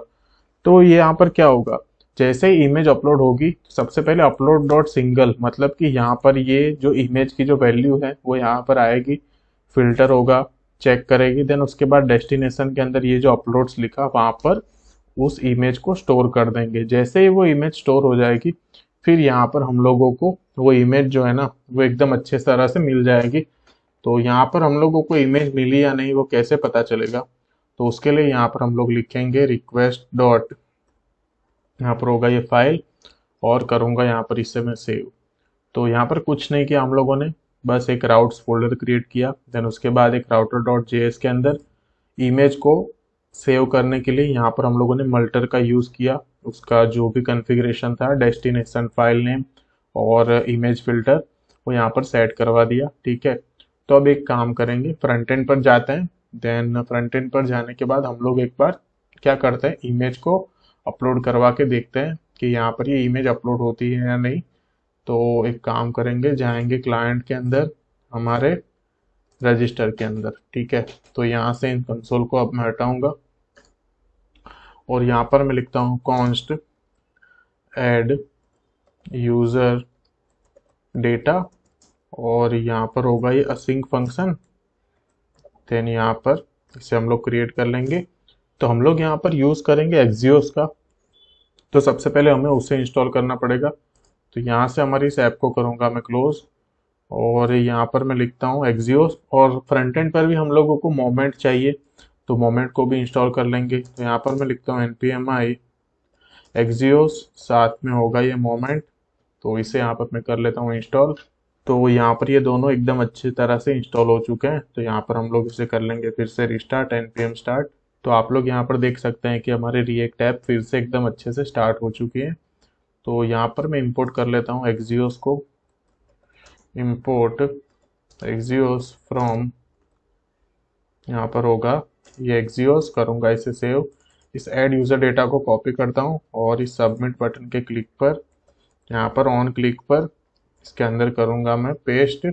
A: तो ये यहाँ पर क्या होगा, जैसे ही इमेज अपलोड होगी सबसे पहले अपलोड डॉट सिंगल, मतलब कि यहाँ पर ये जो इमेज की जो वैल्यू है वो यहाँ पर आएगी, फिल्टर होगा, चेक करेगी, देन उसके बाद डेस्टिनेशन के अंदर ये जो अपलोड्स लिखा वहां पर उस इमेज को स्टोर कर देंगे। जैसे ही वो इमेज स्टोर हो जाएगी फिर यहाँ पर हम लोगों को वो इमेज जो है ना वो एकदम अच्छे तरह से मिल जाएगी। तो यहाँ पर हम लोगों को इमेज मिली या नहीं वो कैसे पता चलेगा, तो उसके लिए यहाँ पर हम लोग लिखेंगे रिक्वेस्ट डॉट, यहाँ पर होगा ये फाइल और करूँगा यहाँ पर इससे मैं सेव। तो यहाँ पर कुछ नहीं किया हम लोगों ने, बस एक राउट्स फोल्डर क्रिएट किया, देन उसके बाद एक राउटर डॉट जेएस के अंदर इमेज को सेव करने के लिए यहाँ पर हम लोगों ने मल्टर का यूज़ किया। उसका जो भी कॉन्फ़िगरेशन था, डेस्टिनेशन, फाइल नेम और इमेज फिल्टर, वो यहाँ पर सेट करवा दिया। ठीक है, तो अब एक काम करेंगे, फ्रंट एंड पर जाते हैं। देन फ्रंट एंड पर जाने के बाद हम लोग एक बार क्या करते हैं, इमेज को अपलोड करवा के देखते हैं कि यहाँ पर ये इमेज अपलोड होती है या नहीं। तो एक काम करेंगे, जाएंगे क्लाइंट के अंदर, हमारे रजिस्टर के अंदर। ठीक है, तो यहाँ से इन कंसोल को अब मैं हटाऊंगा और यहाँ पर मैं लिखता हूँ कॉन्स्ट ऐड यूजर डेटा और यहाँ पर होगा ये असिंक फंक्शन। देन यहाँ पर इसे हम लोग क्रिएट कर लेंगे। तो हम लोग यहाँ पर यूज करेंगे एक्सियोस का, तो सबसे पहले हमें उसे इंस्टॉल करना पड़ेगा। तो यहाँ से हमारी इस ऐप को करूँगा मैं क्लोज और यहाँ पर मैं लिखता हूँ एक्सियोस। और फ्रंट एंड पर भी हम लोगों को मोमेंट चाहिए, तो मोमेंट को भी इंस्टॉल कर लेंगे। तो यहाँ पर मैं लिखता हूँ npmi एक्सियोस, साथ में होगा ये मोमेंट, तो इसे यहाँ पर मैं कर लेता हूँ इंस्टॉल। तो यहाँ पर ये दोनों एकदम अच्छी तरह से इंस्टॉल हो चुके हैं। तो यहाँ पर हम लोग इसे कर लेंगे फिर से रिस्टार्ट, npm स्टार्ट। तो आप लोग यहाँ पर देख सकते हैं कि हमारे रिएक्ट ऐप फिर से एकदम अच्छे से स्टार्ट हो चुकी है। तो यहाँ पर मैं इंपोर्ट कर लेता हूँ एक्सियोस को, इंपोर्ट एक्सियोस फ्रॉम, यहाँ पर होगा ये एक्सियोस, करूँगा इसे सेव। इस ऐड यूज़र डेटा को कॉपी करता हूँ और इस सबमिट बटन के क्लिक पर, यहाँ पर ऑन क्लिक पर इसके अंदर करूँगा मैं पेस्ट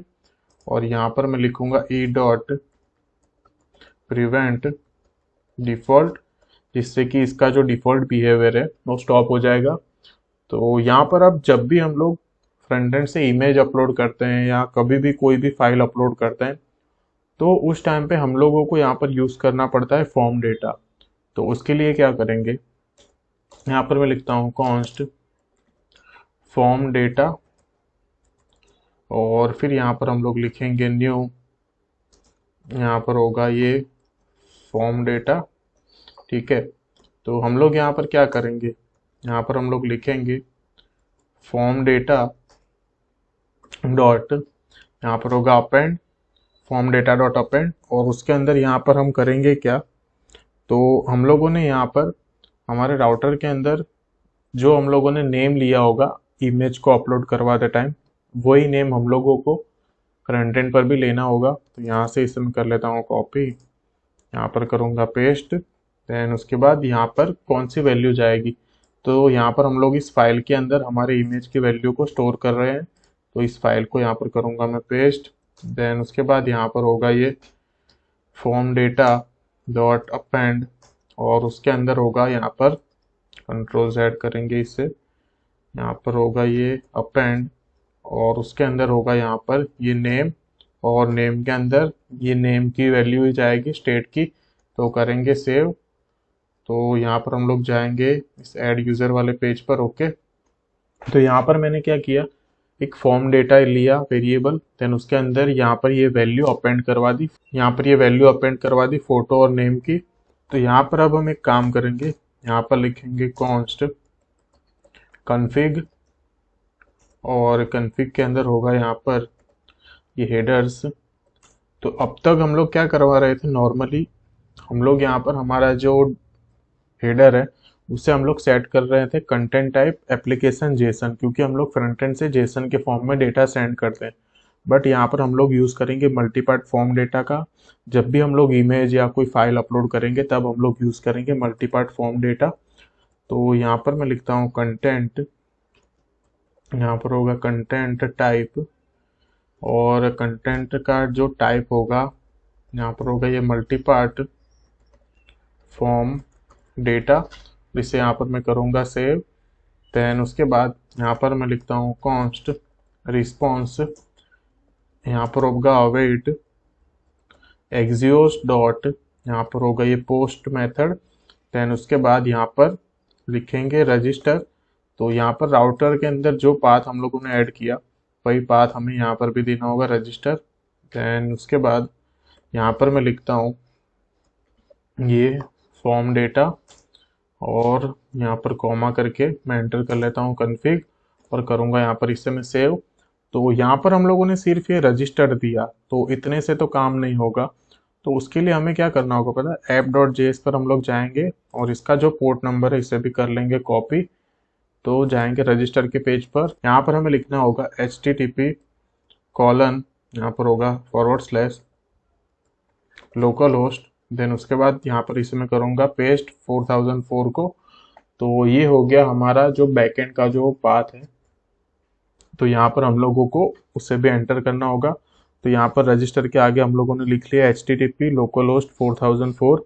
A: और यहाँ पर मैं लिखूँगा ई डॉट प्रिवेंट डिफ़ॉल्ट, जिससे कि इसका जो डिफ़ॉल्ट बिहेवियर है वो स्टॉप हो जाएगा। तो यहाँ पर अब जब भी हम लोग फ्रंट एंड से इमेज अपलोड करते हैं या कभी भी कोई भी फाइल अपलोड करते हैं तो उस टाइम पे हम लोगों को यहाँ पर यूज़ करना पड़ता है फॉर्म डेटा। तो उसके लिए क्या करेंगे, यहाँ पर मैं लिखता हूँ कॉन्स्ट फॉर्म डेटा और फिर यहाँ पर हम लोग लिखेंगे न्यू, यहाँ पर होगा ये फॉर्म डेटा। ठीक है, तो हम लोग यहाँ पर क्या करेंगे, यहाँ पर हम लोग लिखेंगे फॉर्म डेटा डॉट, यहाँ पर होगा append, form data dot append, और उसके अंदर यहाँ पर हम करेंगे क्या, तो हम लोगों ने यहाँ पर हमारे राउटर के अंदर जो हम लोगों ने नेम लिया होगा इमेज को अपलोड करवाते टाइम, वही नेम हम लोगों को फ्रंट एंड पर भी लेना होगा। तो यहाँ से इसे मैं कर लेता हूँ कॉपी, यहाँ पर करूँगा पेस्ट, देन उसके बाद यहाँ पर कौन सी वैल्यू जाएगी, तो यहाँ पर हम लोग इस फाइल के अंदर हमारे इमेज की वैल्यू को स्टोर कर रहे हैं। तो इस फाइल को यहाँ पर करूँगा मैं पेस्ट, देन उसके बाद यहाँ पर होगा ये फॉर्म डेटा डॉट अपेंड और उसके अंदर होगा यहाँ पर कंट्रोल Z करेंगे इससे, यहाँ पर होगा ये अपेंड और उसके अंदर होगा यहाँ पर ये नेम, और नेम के अंदर ये नेम की वैल्यू ही जाएगी स्टेट की। तो करेंगे सेव। तो यहाँ पर हम लोग जाएंगे इस ऐड यूज़र वाले पेज पर। ओके, तो यहाँ पर मैंने क्या किया, एक फॉर्म डेटा लिया वेरिएबल, देन उसके अंदर यहाँ पर ये वैल्यू अपेंड करवा दी, यहाँ पर ये वैल्यू अपेंड करवा दी फोटो और नेम की। तो यहाँ पर अब हम एक काम करेंगे, यहाँ पर लिखेंगे कॉन्स्ट कन्फिग, और कन्फिग के अंदर होगा यहाँ पर ये हेडर्स। तो अब तक हम लोग क्या करवा रहे थे, नॉर्मली हम लोग यहाँ पर हमारा जो हेडर है उसे हम लोग सेट कर रहे थे कंटेंट टाइप एप्लीकेशन जेसन, क्योंकि हम लोग फ्रंट एंड से जेसन के फॉर्म में डेटा सेंड करते हैं। बट यहाँ पर हम लोग यूज़ करेंगे मल्टीपार्ट फॉर्म डेटा का। जब भी हम लोग इमेज या कोई फाइल अपलोड करेंगे तब हम लोग यूज़ करेंगे मल्टीपार्ट फॉर्म डेटा। तो यहाँ पर मैं लिखता हूँ कंटेंट, यहाँ पर होगा कंटेंट टाइप, और कंटेंट का जो टाइप होगा यहाँ पर होगा ये मल्टीपार्ट फॉर्म डेटा। इसे यहाँ पर मैं करूँगा सेव। देन उसके बाद यहाँ पर मैं लिखता हूँ कॉन्स्ट रिस्पॉन्स, यहाँ पर होगा अवेट एग्जियोस डॉट, यहाँ पर होगा ये पोस्ट मेथड। देन उसके बाद यहाँ पर लिखेंगे रजिस्टर। तो यहाँ पर राउटर के अंदर जो पाथ हम लोगों ने ऐड किया वही पाथ हमें यहाँ पर भी देना होगा, रजिस्टर। देन उसके बाद यहाँ पर मैं लिखता हूँ ये फॉर्म डेटा, और यहाँ पर कॉमा करके मैं एंटर कर लेता हूँ कन्फिग, और करूँगा यहाँ पर इससे मैं सेव। तो यहाँ पर हम लोगों ने सिर्फ ये रजिस्टर दिया, तो इतने से तो काम नहीं होगा। तो उसके लिए हमें क्या करना होगा पता है, app.js पर हम लोग जाएंगे और इसका जो पोर्ट नंबर है इसे भी कर लेंगे कॉपी। तो जाएंगे रजिस्टर के पेज पर, यहाँ पर हमें लिखना होगा http कॉलन, यहाँ पर होगा // लोकल होस्ट। देन उसके बाद यहाँ पर इसे मैं करूँगा पेस्ट 4004 को। तो ये हो गया हमारा जो बैकएंड का जो पाथ है। तो यहाँ पर हम लोगों को उसे भी एंटर करना होगा। तो यहाँ पर रजिस्टर के आगे हम लोगों ने लिख लिया http localhost 4004,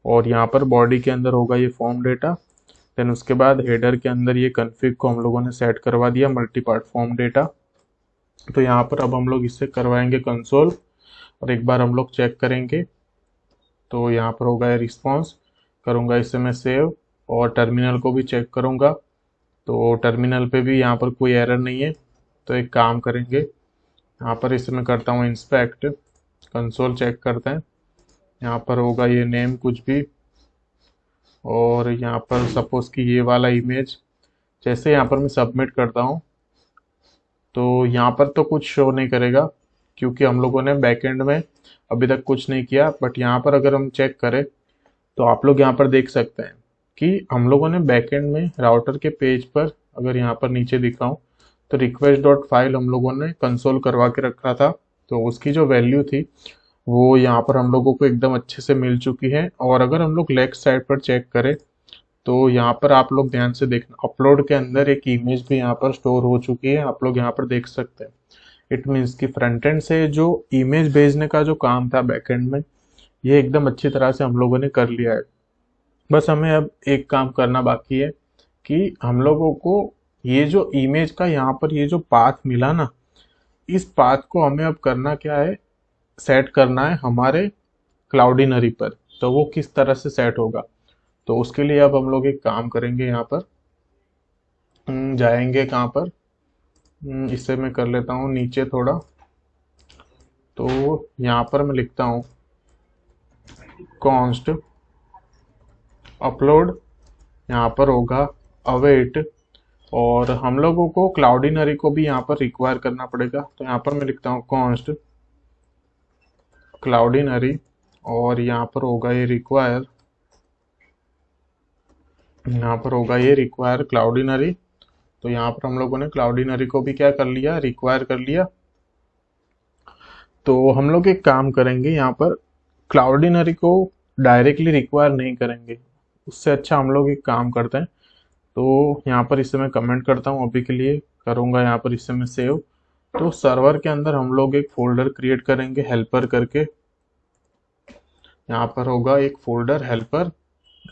A: और यहाँ पर बॉडी के अंदर होगा ये फॉर्म डेटा। देन उसके बाद हेडर के अंदर ये कन्फिग को हम लोगों ने सेट करवा दिया मल्टीपार्ट फॉर्म डेटा। तो यहाँ पर अब हम लोग इससे करवाएंगे कंसोल, और एक बार हम लोग चेक करेंगे। तो यहाँ पर होगा रिस्पॉन्स, करूँगा इससे मैं सेव, और टर्मिनल को भी चेक करूँगा। तो टर्मिनल पे भी यहाँ पर कोई एरर नहीं है। तो एक काम करेंगे, यहाँ पर इसे मैं करता हूँ इंस्पेक्ट, कंसोल चेक करते हैं। यहाँ पर होगा ये नेम कुछ भी, और यहाँ पर सपोज कि ये वाला इमेज। जैसे यहाँ पर मैं सबमिट करता हूँ तो यहाँ पर तो कुछ शो नहीं करेगा, क्योंकि हम लोगों ने बैकएंड में अभी तक कुछ नहीं किया। बट यहाँ पर अगर हम चेक करें तो आप लोग यहाँ पर देख सकते हैं कि हम लोगों ने बैकएंड में राउटर के पेज पर, अगर यहाँ पर नीचे दिखाऊं तो रिक्वेस्ट डॉट फाइल हम लोगों ने कंसोल करवा के रखा था। तो उसकी जो वैल्यू थी वो यहाँ पर हम लोगों को एकदम अच्छे से मिल चुकी है। और अगर हम लोग लेफ्ट साइड पर चेक करें तो यहाँ पर आप लोग ध्यान से देखना, अपलोड के अंदर एक इमेज भी यहाँ पर स्टोर हो चुकी है, आप लोग यहाँ पर देख सकते हैं। इट मीन्स कि फ्रंट एंड से जो इमेज भेजने का जो काम था बैकएंड में, ये एकदम अच्छी तरह से हम लोगों ने कर लिया है। बस हमें अब एक काम करना बाकी है कि हम लोगों को ये जो इमेज का यहाँ पर ये जो पाथ मिला ना, इस पाथ को हमें अब करना क्या है, सेट करना है हमारे क्लाउडिनरी पर। तो वो किस तरह से सेट होगा, तो उसके लिए अब हम लोग एक काम करेंगे, यहाँ पर जाएंगे कहाँ पर, इसे मैं कर लेता हूँ नीचे थोड़ा। तो यहाँ पर मैं लिखता हूँ कॉन्स्ट अपलोड, यहाँ पर होगा अवेट, और हम लोगों को क्लाउडिनरी को भी यहाँ पर रिक्वायर करना पड़ेगा। तो यहाँ पर मैं लिखता हूँ कॉन्स्ट क्लाउडिनरी, और यहाँ पर होगा ये रिक्वायर, यहाँ पर होगा ये रिक्वायर क्लाउडिनरी। तो यहाँ पर हम लोगों ने क्लाउडिनरी को भी क्या कर लिया, रिक्वायर कर लिया। तो हम लोग एक काम करेंगे, यहाँ पर क्लाउडिनरी को डायरेक्टली रिक्वायर नहीं करेंगे, उससे अच्छा हम लोग एक काम करते हैं। तो यहाँ पर इसे मैं कमेंट करता हूँ, अभी के लिए करूँगा यहाँ पर इसे मैं सेव। तो सर्वर के अंदर हम लोग एक फोल्डर क्रिएट करेंगे हेल्पर करके, यहाँ पर होगा एक फोल्डर हेल्पर,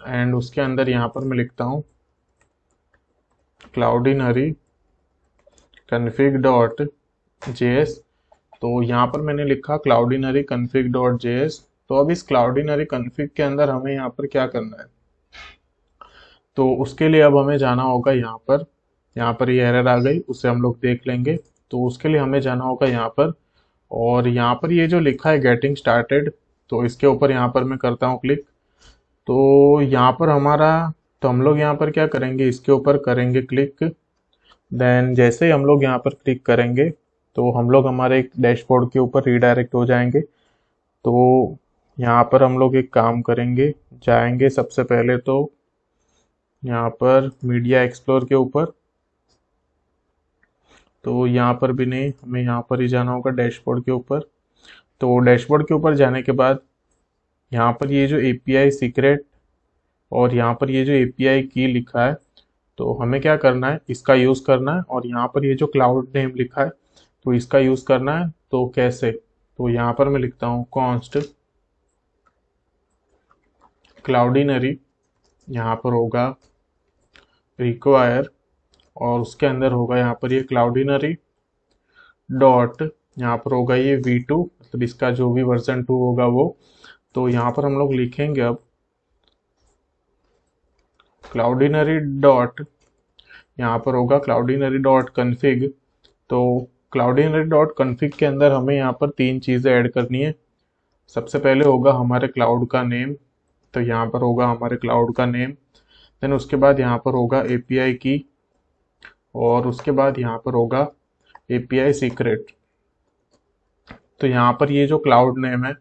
A: एंड उसके अंदर यहाँ पर मैं लिखता हूँ क्लाउडिनरी config डॉट जेएस। तो यहाँ पर मैंने लिखा क्लाउडिनरी config डॉट जेएस। तो अब इस क्लाउडिनरी config के अंदर हमें यहाँ पर क्या करना है, तो उसके लिए अब हमें जाना होगा यहाँ पर ये एरर आ गई, उसे हम लोग देख लेंगे। तो उसके लिए हमें जाना होगा यहाँ पर, और यहाँ पर ये जो लिखा है गेटिंग स्टार्टेड, तो इसके ऊपर यहाँ पर मैं करता हूँ क्लिक। तो यहाँ पर हमारा तो हम लोग यहाँ पर क्या करेंगे, इसके ऊपर करेंगे क्लिक। देन जैसे ही हम लोग यहाँ पर क्लिक करेंगे तो हम लोग हमारे एक डैशबोर्ड के ऊपर रीडायरेक्ट हो जाएंगे। तो यहाँ पर हम लोग एक काम करेंगे, जाएंगे सबसे पहले तो यहाँ पर मीडिया एक्सप्लोर के ऊपर। तो यहाँ पर भी नहीं, हमें यहाँ पर ही जाना होगा डैशबोर्ड के ऊपर। तो डैशबोर्ड के ऊपर जाने के बाद यहाँ पर ये जो एपीआई सीक्रेट और यहाँ पर ये जो एपीआई की लिखा है, तो हमें क्या करना है, इसका यूज़ करना है। और यहाँ पर ये जो क्लाउड नेम लिखा है तो इसका यूज़ करना है। तो कैसे, तो यहाँ पर मैं लिखता हूँ कॉन्स्ट क्लाउडिनरी, यहाँ पर होगा रिक्वायर, और उसके अंदर होगा यहाँ पर ये क्लाउडिनरी डॉट, यहाँ पर होगा ये V2, मतलब इसका जो भी वर्जन 2 होगा वो। तो यहाँ पर हम लोग लिखेंगे अब क्लाउडिनरी डॉट, यहाँ पर होगा क्लाउडिनरी डॉट कन्फिग। तो क्लाउडिनरी डॉट कन्फिग के अंदर हमें यहाँ पर 3 चीज़ें ऐड करनी है। सबसे पहले होगा हमारे क्लाउड का नेम, तो यहाँ पर होगा हमारे क्लाउड का नेम। देन उसके बाद यहाँ पर होगा एपीआई की, और उसके बाद यहाँ पर होगा एपीआई सीक्रेट। तो यहाँ पर ये जो क्लाउड नेम है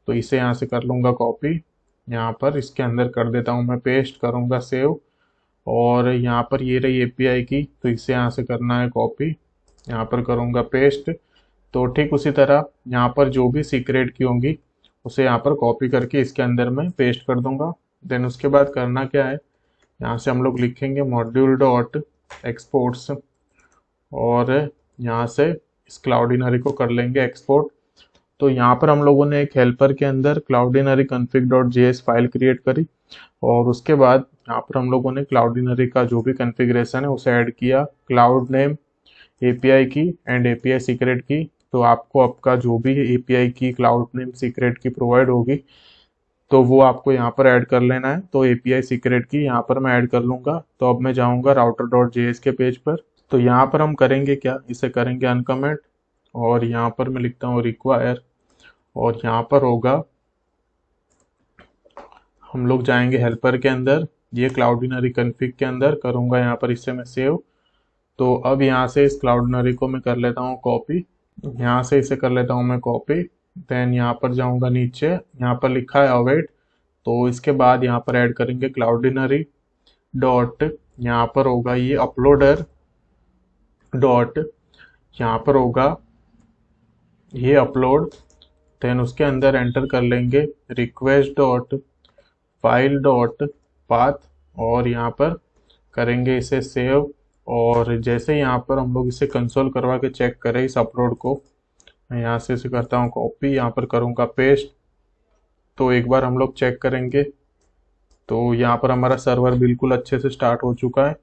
A: तो इसे यहाँ से कर लूँगा कॉपी, यहाँ पर इसके अंदर कर देता हूँ मैं पेस्ट, करूँगा सेव। और यहाँ पर ये रही एपीआई की, तो इसे यहाँ से करना है कॉपी, यहाँ पर करूँगा पेस्ट। तो ठीक उसी तरह यहाँ पर जो भी सीक्रेट की होंगी उसे यहाँ पर कॉपी करके इसके अंदर मैं पेस्ट कर दूंगा। देन उसके बाद करना क्या है, यहाँ से हम लोग लिखेंगे मॉड्यूल डॉट एक्सपोर्ट्स, और यहाँ से इस क्लाउडिनरी को कर लेंगे एक्सपोर्ट। तो यहाँ पर हम लोगों ने एक हेल्पर के अंदर क्लाउडिनरी config dot JS file create करी, और उसके बाद यहाँ पर हम लोगों ने क्लाउडिनरी का जो भी कॉन्फ़िगरेशन है उसे ऐड किया, क्लाउड नेम, एपीआई की एंड एपीआई सीक्रेट की। तो आपको आपका जो भी एपीआई की, क्लाउड नेम, सीक्रेट की प्रोवाइड होगी तो वो आपको यहाँ पर ऐड कर लेना है। तो एपीआई सीक्रेट की यहाँ पर मैं ऐड कर लूँगा। तो अब मैं जाऊँगा राउटर डॉट जेएस के पेज पर। तो यहाँ पर हम करेंगे क्या, इसे करेंगे अनकमेंट, और यहाँ पर मैं लिखता हूँ रिक्वायर, और यहाँ पर होगा हम लोग जाएंगे हेल्पर के अंदर, ये क्लाउडिनरी कॉन्फ़िग के अंदर करूँगा यहाँ पर, इससे मैं सेव। तो अब यहाँ से इस क्लाउडिनरी को मैं कर लेता हूँ कॉपी, यहाँ से इसे कर लेता हूँ मैं कॉपी। देन यहाँ पर जाऊँगा नीचे, यहाँ पर लिखा है अवेट, तो इसके बाद यहाँ पर ऐड करेंगे क्लाउडिनरी डॉट, यहाँ पर होगा ये अपलोडर डॉट, यहाँ पर होगा ये अपलोड। देन उसके अंदर एंटर कर लेंगे request dot file dot path, और यहाँ पर करेंगे इसे सेव। और जैसे यहाँ पर हम लोग इसे कंसोल करवा के चेक करें इस अपलोड को, मैं यहाँ से इसे करता हूँ कॉपी, यहाँ पर करूँगा पेस्ट। तो एक बार हम लोग चेक करेंगे तो यहाँ पर हमारा सर्वर बिल्कुल अच्छे से स्टार्ट हो चुका है।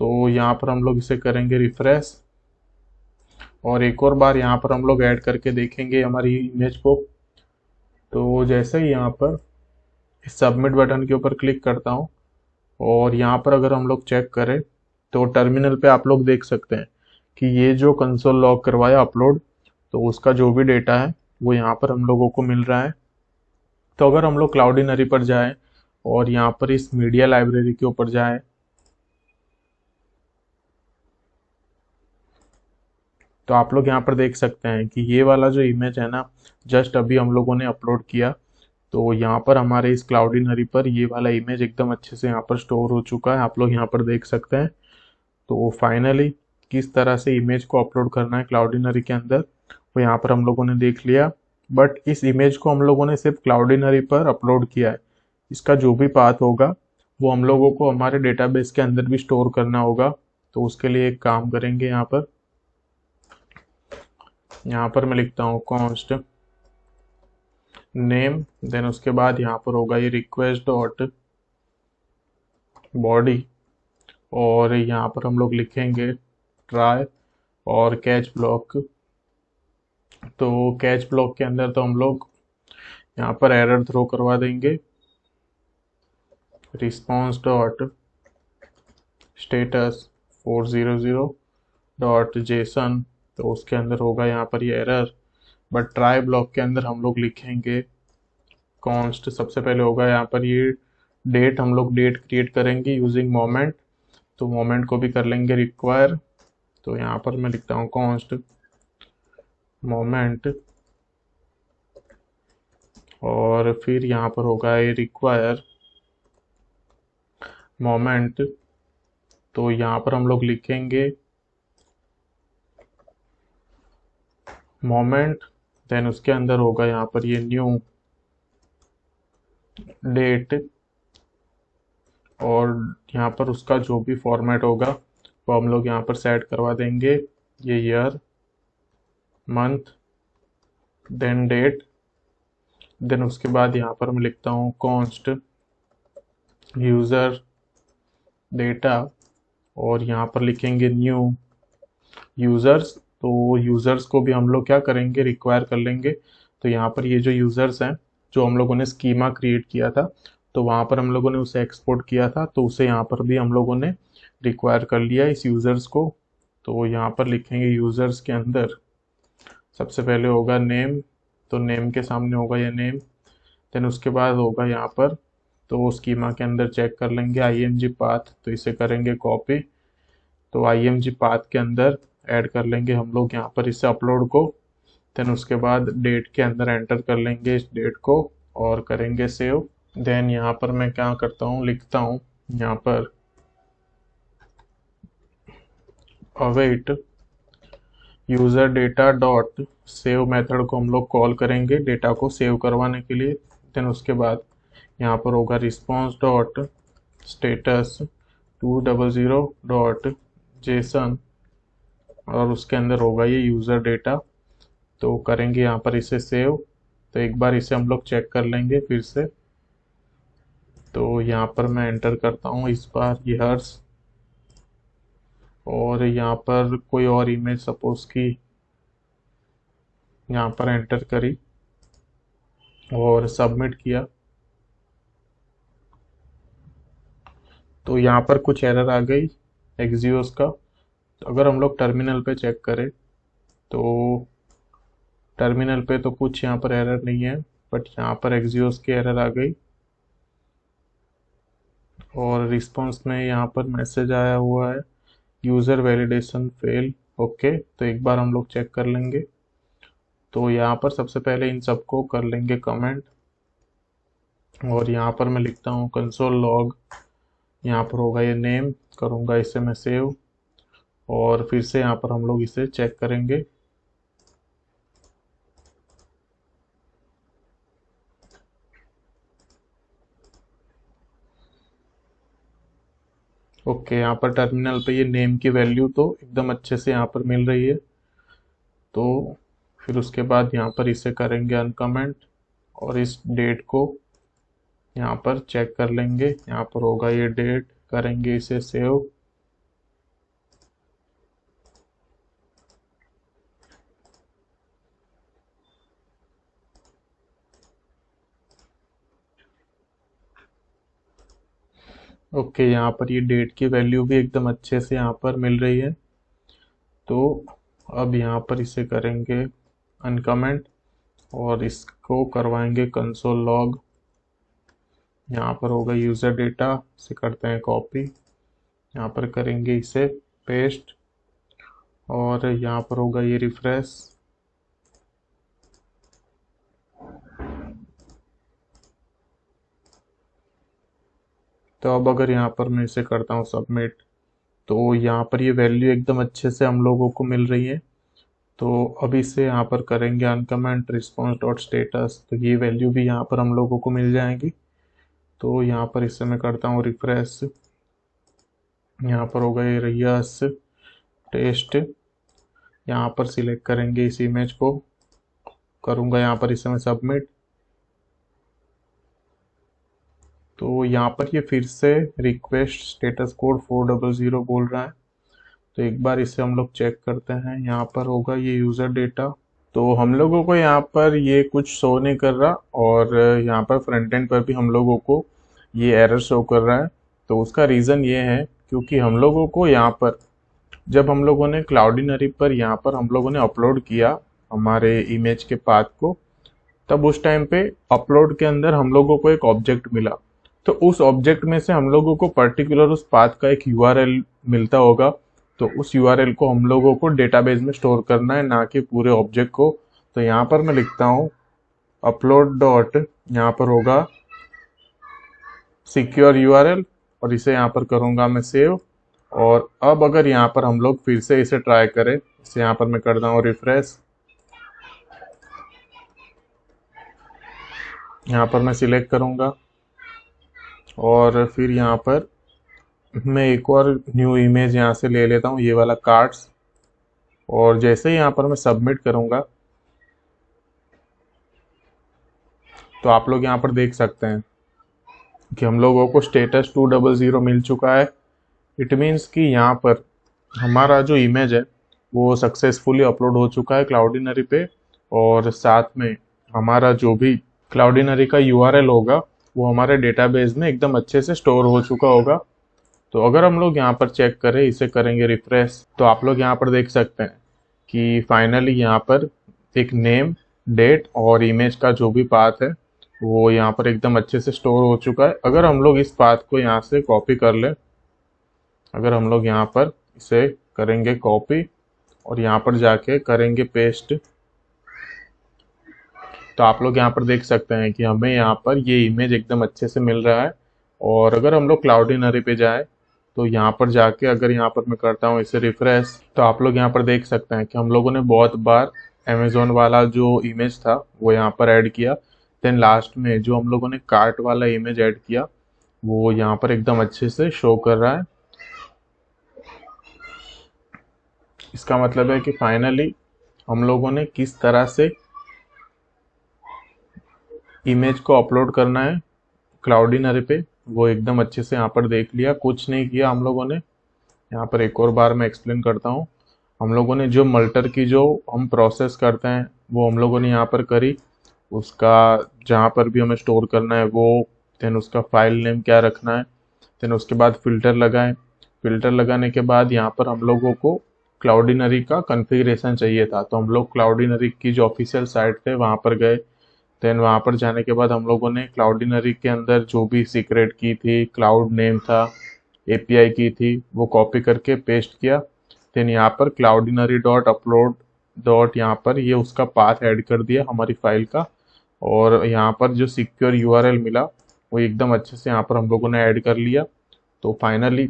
A: तो यहाँ पर हम लोग इसे करेंगे रिफ्रेश, और एक और बार यहाँ पर हम लोग ऐड करके देखेंगे हमारी इमेज को। तो जैसे ही यहाँ पर इस सबमिट बटन के ऊपर क्लिक करता हूँ, और यहाँ पर अगर हम लोग चेक करें तो टर्मिनल पे आप लोग देख सकते हैं कि ये जो कंसोल लॉग करवाया अपलोड, तो उसका जो भी डेटा है वो यहाँ पर हम लोगों को मिल रहा है। तो अगर हम लोग क्लाउडिनरी पर जाएं और यहाँ पर इस मीडिया लाइब्रेरी के ऊपर जाएं, तो आप लोग यहाँ पर देख सकते हैं कि ये वाला जो इमेज है ना, जस्ट अभी हम लोगों ने अपलोड किया, तो यहाँ पर हमारे इस क्लाउडिनरी पर ये वाला इमेज एकदम अच्छे से यहाँ पर स्टोर हो चुका है, आप लोग यहाँ पर देख सकते हैं। तो फाइनली किस तरह से इमेज को अपलोड करना है क्लाउडिनरी के अंदर वो यहाँ पर हम लोगों ने देख लिया। बट इस इमेज को हम लोगों ने सिर्फ क्लाउडिनरी पर अपलोड किया है, इसका जो भी पाथ होगा वो हम लोगों को हमारे डेटाबेस के अंदर भी स्टोर करना होगा। तो उसके लिए एक काम करेंगे, यहाँ पर मैं लिखता हूँ कॉन्स्ट नेम, देन उसके बाद यहाँ पर होगा ये रिक्वेस्ट डॉट बॉडी, और यहाँ पर हम लोग लिखेंगे ट्राई और कैच ब्लॉक। तो कैच ब्लॉक के अंदर तो हम लोग यहाँ पर एरर थ्रो करवा देंगे, response dot status 400 dot JSON, तो उसके अंदर होगा यहाँ पर ये एरर। बट ट्राई ब्लॉक के अंदर हम लोग लिखेंगे कॉन्स्ट, सबसे पहले होगा यहाँ पर ये डेट हम लोग डेट क्रिएट करेंगे यूजिंग मोमेंट, तो मोमेंट को भी कर लेंगे रिक्वायर। तो यहाँ पर मैं लिखता हूँ कॉन्स्ट मोमेंट, और फिर यहाँ पर होगा ये रिक्वायर मोमेंट। तो यहाँ पर हम लोग लिखेंगे मोमेंट, देन उसके अंदर होगा यहाँ पर ये न्यू डेट, और यहाँ पर उसका जो भी फॉर्मेट होगा वो हम लोग यहाँ पर सेट करवा देंगे, ये year, month, then date. Then उसके बाद यहाँ पर मैं लिखता हूँ कॉन्स्ट यूज़र डेटा, और यहाँ पर लिखेंगे न्यू यूज़र्स। तो यूज़र्स को भी हम लोग क्या करेंगे, रिक्वायर कर लेंगे। तो यहाँ पर ये जो यूज़र्स हैं, जो हम लोगों ने स्कीमा क्रिएट किया था, तो वहाँ पर हम लोगों ने उसे एक्सपोर्ट किया था, तो उसे यहाँ पर भी हम लोगों ने रिक्वायर कर लिया इस यूज़र्स को। तो यहाँ पर लिखेंगे यूज़र्स के अंदर सबसे पहले होगा नेम, तो नेम के सामने होगा ये नेम। देन उसके बाद होगा यहाँ पर, तो स्कीमा के अंदर चेक कर लेंगे IMG पाथ, तो इसे करेंगे कॉपी। तो IMG पाथ के अंदर ऐड कर लेंगे हम लोग यहाँ पर इसे अपलोड को। देन उसके बाद डेट के अंदर एंटर कर लेंगे इस डेट को और करेंगे सेव। देन यहाँ पर मैं क्या करता हूँ, लिखता हूँ यहाँ पर await user data dot save method को हम लोग कॉल करेंगे डेटा को सेव करवाने के लिए। देन उसके बाद यहाँ पर होगा response dot status 200 dot JSON, और उसके अंदर होगा ये यूज़र डेटा। तो करेंगे यहाँ पर इसे सेव। तो एक बार इसे हम लोग चेक कर लेंगे फिर से। तो यहाँ पर मैं एंटर करता हूँ इस बार ये हर्स, और यहाँ पर कोई और इमेज सपोज की यहाँ पर एंटर करी और सबमिट किया। तो यहाँ पर कुछ एरर आ गई एक्सियोस का। तो अगर हम लोग टर्मिनल पे चेक करें तो टर्मिनल पे तो कुछ यहाँ पर एरर नहीं है, बट यहाँ पर एक्सियोस की एरर आ गई, और रिस्पॉन्स में यहाँ पर मैसेज आया हुआ है यूज़र वैलिडेशन फेल। ओके, तो एक बार हम लोग चेक कर लेंगे। तो यहाँ पर सबसे पहले इन सबको कर लेंगे कमेंट, और यहाँ पर मैं लिखता हूँ कंसोल लॉग, यहाँ पर होगा ये नेम, करूँगा इसे मैं सेव, और फिर से यहाँ पर हम लोग इसे चेक करेंगे। ओके, यहाँ पर टर्मिनल पे ये नेम की वैल्यू तो एकदम अच्छे से यहाँ पर मिल रही है। तो फिर उसके बाद यहाँ पर इसे करेंगे अनकमेंट, और इस डेट को यहाँ पर चेक कर लेंगे, यहाँ पर होगा ये डेट, करेंगे इसे सेव। ओके, यहाँ पर ये डेट की वैल्यू भी एकदम अच्छे से यहाँ पर मिल रही है। तो अब यहाँ पर इसे करेंगे अनकमेंट, और इसको करवाएंगे कंसोल लॉग। यहाँ पर होगा यूज़र डेटा, इसे करते हैं कॉपी, यहाँ पर करेंगे इसे पेस्ट, और यहाँ पर होगा ये रिफ्रेश। तो अब अगर यहाँ पर मैं इसे करता हूँ सबमिट, तो यहाँ पर ये वैल्यू एकदम अच्छे से हम लोगों को मिल रही है। तो अब इसे यहाँ पर करेंगे अनकमेंट रिस्पॉन्स डॉट स्टेटस, तो ये वैल्यू भी यहाँ पर हम लोगों को मिल जाएंगी। तो यहाँ पर इसे मैं करता हूँ रिफ्रेश, यहाँ पर होगा ये रियस टेस्ट, यहाँ पर सिलेक्ट करेंगे इस इमेज को, करूँगा यहाँ पर इसे मैं सबमिट। तो यहाँ पर ये फिर से रिक्वेस्ट स्टेटस कोड 400 बोल रहा है। तो एक बार इसे हम लोग चेक करते हैं, यहाँ पर होगा ये यूज़र डेटा। तो हम लोगों को यहाँ पर ये कुछ शो नहीं कर रहा, और यहाँ पर फ्रंट एंड पर भी हम लोगों को ये एरर शो कर रहा है। तो उसका रीज़न ये है क्योंकि हम लोगों को यहाँ पर जब हम लोगों ने क्लाउडिनरी पर यहाँ पर हम लोगों ने अपलोड किया हमारे इमेज के पाथ को, तब उस टाइम पे अपलोड के अंदर हम लोगों को एक ऑब्जेक्ट मिला। तो उस ऑब्जेक्ट में से हम लोगों को पर्टिकुलर उस पाथ का एक यूआरएल मिलता होगा। तो उस यूआरएल को हम लोगों को डेटाबेस में स्टोर करना है, ना कि पूरे ऑब्जेक्ट को। तो यहाँ पर मैं लिखता हूँ अपलोड डॉट, यहाँ पर होगा सिक्योर यूआरएल, और इसे यहाँ पर करूँगा मैं सेव। और अब अगर यहाँ पर हम लोग फिर से इसे ट्राई करें, इसे यहाँ पर मैं करता हूँ रिफ्रेश। यहाँ पर मैं सिलेक्ट करूँगा और फिर यहाँ पर मैं एक और न्यू इमेज यहाँ से ले लेता हूँ, ये वाला कार्ड्स। और जैसे ही यहाँ पर मैं सबमिट करूँगा तो आप लोग यहाँ पर देख सकते हैं कि हम लोगों को स्टेटस 200 मिल चुका है। इट मीन्स कि यहाँ पर हमारा जो इमेज है वो सक्सेसफुली अपलोड हो चुका है क्लाउडिनरी पे। और साथ में हमारा जो भी क्लाउडिनरी का यूआरएल होगा वो हमारे डेटाबेस में एकदम अच्छे से स्टोर हो चुका होगा। तो अगर हम लोग यहाँ पर चेक करें, इसे करेंगे रिफ्रेश, तो आप लोग यहाँ पर देख सकते हैं कि फाइनली यहाँ पर एक नेम, डेट और इमेज का जो भी पाथ है वो यहाँ पर एकदम अच्छे से स्टोर हो चुका है। अगर हम लोग इस पाथ को यहाँ से कॉपी कर लें, अगर हम लोग यहाँ पर इसे करेंगे कॉपी और यहाँ पर जाके करेंगे पेस्ट, तो आप लोग यहाँ पर देख सकते हैं कि हमें यहाँ पर ये इमेज एकदम अच्छे से मिल रहा है। और अगर हम लोग क्लाउडिनरी पे जाए तो यहाँ पर जाके अगर यहाँ पर मैं करता हूँ इसे रिफ्रेश, तो आप लोग यहाँ पर देख सकते हैं कि हम लोगों ने बहुत बार अमेजोन वाला जो इमेज था वो यहाँ पर ऐड किया। देन लास्ट में जो हम लोगों ने कार्ट वाला इमेज ऐड किया वो यहाँ पर एकदम अच्छे से शो कर रहा है। इसका मतलब है कि फाइनली हम लोगों ने किस तरह से इमेज को अपलोड करना है क्लाउडिनरी पे वो एकदम अच्छे से यहाँ पर देख लिया। कुछ नहीं किया हम लोगों ने, यहाँ पर एक और बार मैं एक्सप्लेन करता हूँ। हम लोगों ने जो मल्टर की जो हम प्रोसेस करते हैं वो हम लोगों ने यहाँ पर करी, उसका जहाँ पर भी हमें स्टोर करना है वो, देन उसका फाइल नेम क्या रखना है, देन उसके बाद फिल्टर लगाएं। फिल्टर लगाने के बाद यहाँ पर हम लोगों को क्लाउडिनरी का कॉन्फ़िगरेशन चाहिए था, तो हम लोग क्लाउडिनरी की जो ऑफिशियल साइट थे वहाँ पर गए। देन वहाँ पर जाने के बाद हम लोगों ने क्लाउडिनरी के अंदर जो भी सीक्रेट की थी, क्लाउड नेम था, एपीआई की थी, वो कॉपी करके पेस्ट किया। देन यहाँ पर क्लाउडिनरी डॉट अपलोड डॉट यहाँ पर ये उसका पाथ ऐड कर दिया हमारी फाइल का। और यहाँ पर जो सिक्योर यूआरएल मिला वो एकदम अच्छे से यहाँ पर हम लोगों ने ऐड कर लिया। तो फाइनली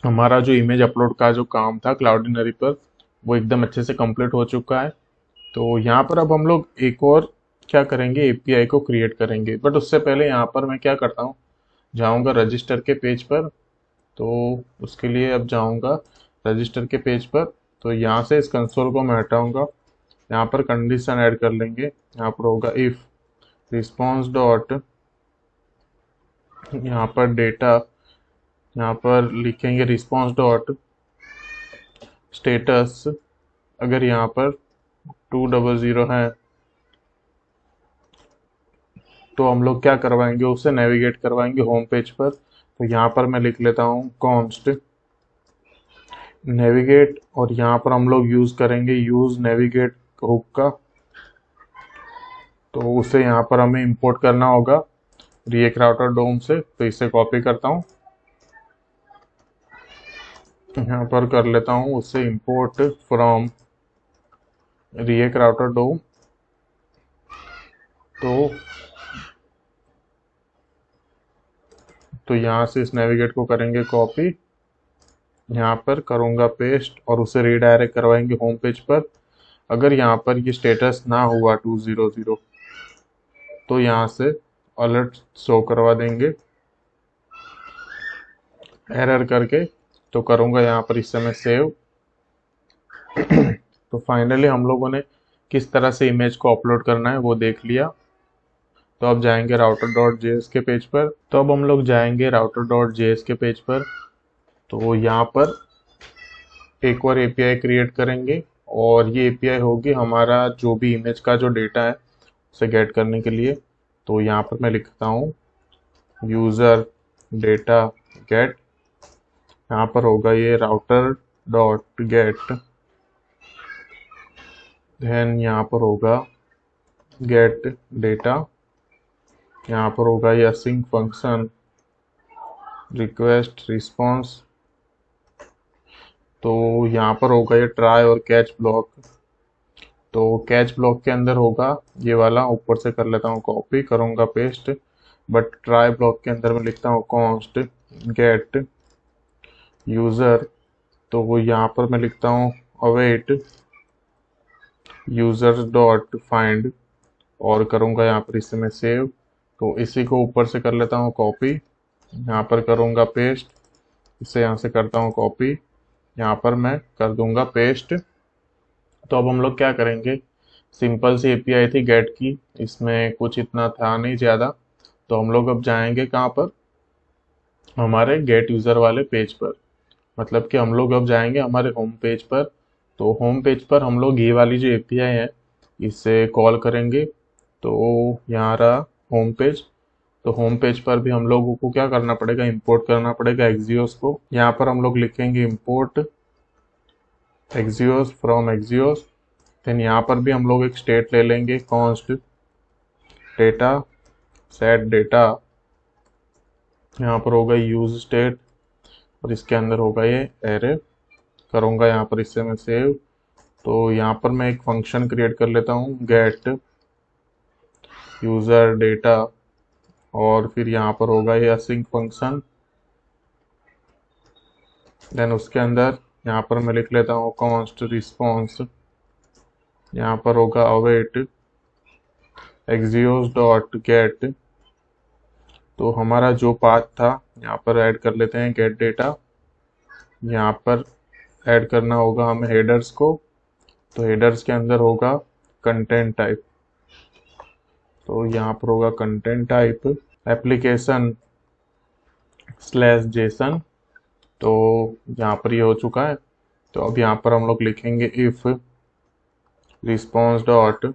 A: हमारा जो इमेज अपलोड का जो काम था क्लाउडिनरी पर वो एकदम अच्छे से कंप्लीट हो चुका है। तो यहाँ पर अब हम लोग एक और क्या करेंगे, एपीआई को क्रिएट करेंगे। बट उससे पहले यहाँ पर मैं क्या करता हूँ, जाऊँगा रजिस्टर के पेज पर। तो उसके लिए अब जाऊँगा रजिस्टर के पेज पर। तो यहाँ से इस कंसोल को मैं हटाऊँगा, यहाँ पर कंडीशन ऐड कर लेंगे। यहाँ पर होगा इफ़ रिस्पॉन्स डॉट, यहाँ पर डेटा, यहाँ पर लिखेंगे रिस्पॉन्स डॉट स्टेटस। अगर यहाँ पर 200 है तो हम लोग क्या करवाएंगे, उसे नेविगेट करवाएंगे होम पेज पर। तो यहाँ पर मैं लिख लेता हूँ कॉन्स्ट नेविगेट, और यहाँ पर हम लोग यूज़ करेंगे यूज़ नेविगेट हुक का। तो उसे यहाँ पर हमें इंपोर्ट करना होगा रिएक्ट राउटर डोम से। तो इसे कॉपी करता हूँ, यहाँ पर कर लेता हूँ उसे import from React router DOM. तो यहाँ से इस नेविगेट को करेंगे कॉपी, यहाँ पर करूँगा पेस्ट और उसे रीडायरेक्ट करवाएंगे होम पेज पर। अगर यहाँ पर ये स्टेटस ना हुआ 200 तो यहाँ से अलर्ट शो करवा देंगे एरर करके। तो करूँगा यहाँ पर इस समय सेव। तो फाइनली हम लोगों ने किस तरह से इमेज को अपलोड करना है वो देख लिया। तो अब जाएंगे राउटर डॉट जेएस के पेज पर। तो अब हम लोग जाएंगे राउटर डॉट जेएस के पेज पर। तो यहाँ पर एक और एपीआई क्रिएट करेंगे और ये एपीआई होगी हमारा जो भी इमेज का जो डेटा है उसे गेट करने के लिए। तो यहाँ पर मैं लिखता हूँ यूज़र डेटा गेट, यहाँ पर होगा ये राउटर डॉट गेट, देन यहाँ पर होगा गेट डेटा, यहाँ पर होगा ये असिंक फंक्शन रिक्वेस्ट रिस्पॉन्स। तो यहाँ पर होगा ये ट्राई और कैच ब्लॉक। तो कैच ब्लॉक के अंदर होगा ये वाला, ऊपर से कर लेता हूँ कॉपी, करूँगा पेस्ट। बट ट्राई ब्लॉक के अंदर मैं लिखता हूँ कॉन्स्ट गेट यूज़र। तो वो यहाँ पर मैं लिखता हूँ अवेट यूज़र डॉट फाइंड, और करूँगा यहाँ पर इसे मैं सेव। तो इसी को ऊपर से कर लेता हूँ कॉपी, यहाँ पर करूँगा पेस्ट, इसे यहाँ से करता हूँ कॉपी, यहाँ पर मैं कर दूंगा पेस्ट। तो अब हम लोग क्या करेंगे, सिंपल सी एपीआई थी गेट की, इसमें कुछ इतना था नहीं ज़्यादा। तो हम लोग अब जाएंगे कहाँ पर, हमारे गेट यूज़र वाले पेज पर। मतलब कि हम लोग अब जाएंगे हमारे होम पेज पर। तो होम पेज पर हम लोग ये वाली जो एपीआई है इसे कॉल करेंगे। तो यहाँ रहा होम पेज। तो होम पेज पर भी हम लोगों को क्या करना पड़ेगा, इंपोर्ट करना पड़ेगा एक्सियोस को। यहाँ पर हम लोग लिखेंगे import axios from axios. Then यहाँ पर भी हम लोग एक स्टेट ले लेंगे, कॉन्स्ट डेटा सेट डेटा। यहाँ पर होगा यूज स्टेट, और इसके अंदर होगा ये एरे। करूँगा यहाँ पर इससे मैं सेव। तो यहाँ पर मैं एक फंक्शन क्रिएट कर लेता हूँ, गेट यूज़र डेटा, और फिर यहाँ पर होगा ये असिंक फंक्शन। देन उसके अंदर यहाँ पर मैं लिख लेता हूँ कॉन्स्ट रिस्पॉन्स। यहाँ पर होगा अवेट एक्सियोस डॉट गेट। तो हमारा जो पाथ था यहाँ पर ऐड कर लेते हैं गेट डेटा। यहाँ पर ऐड करना होगा हमें हेडर्स को। तो हेडर्स के अंदर होगा कंटेंट टाइप। तो यहाँ पर होगा content type application slash Jason. तो यहाँ पर ये हो चुका है। तो अब यहाँ पर हम लोग लिखेंगे इफ रिस्पॉन्स डॉट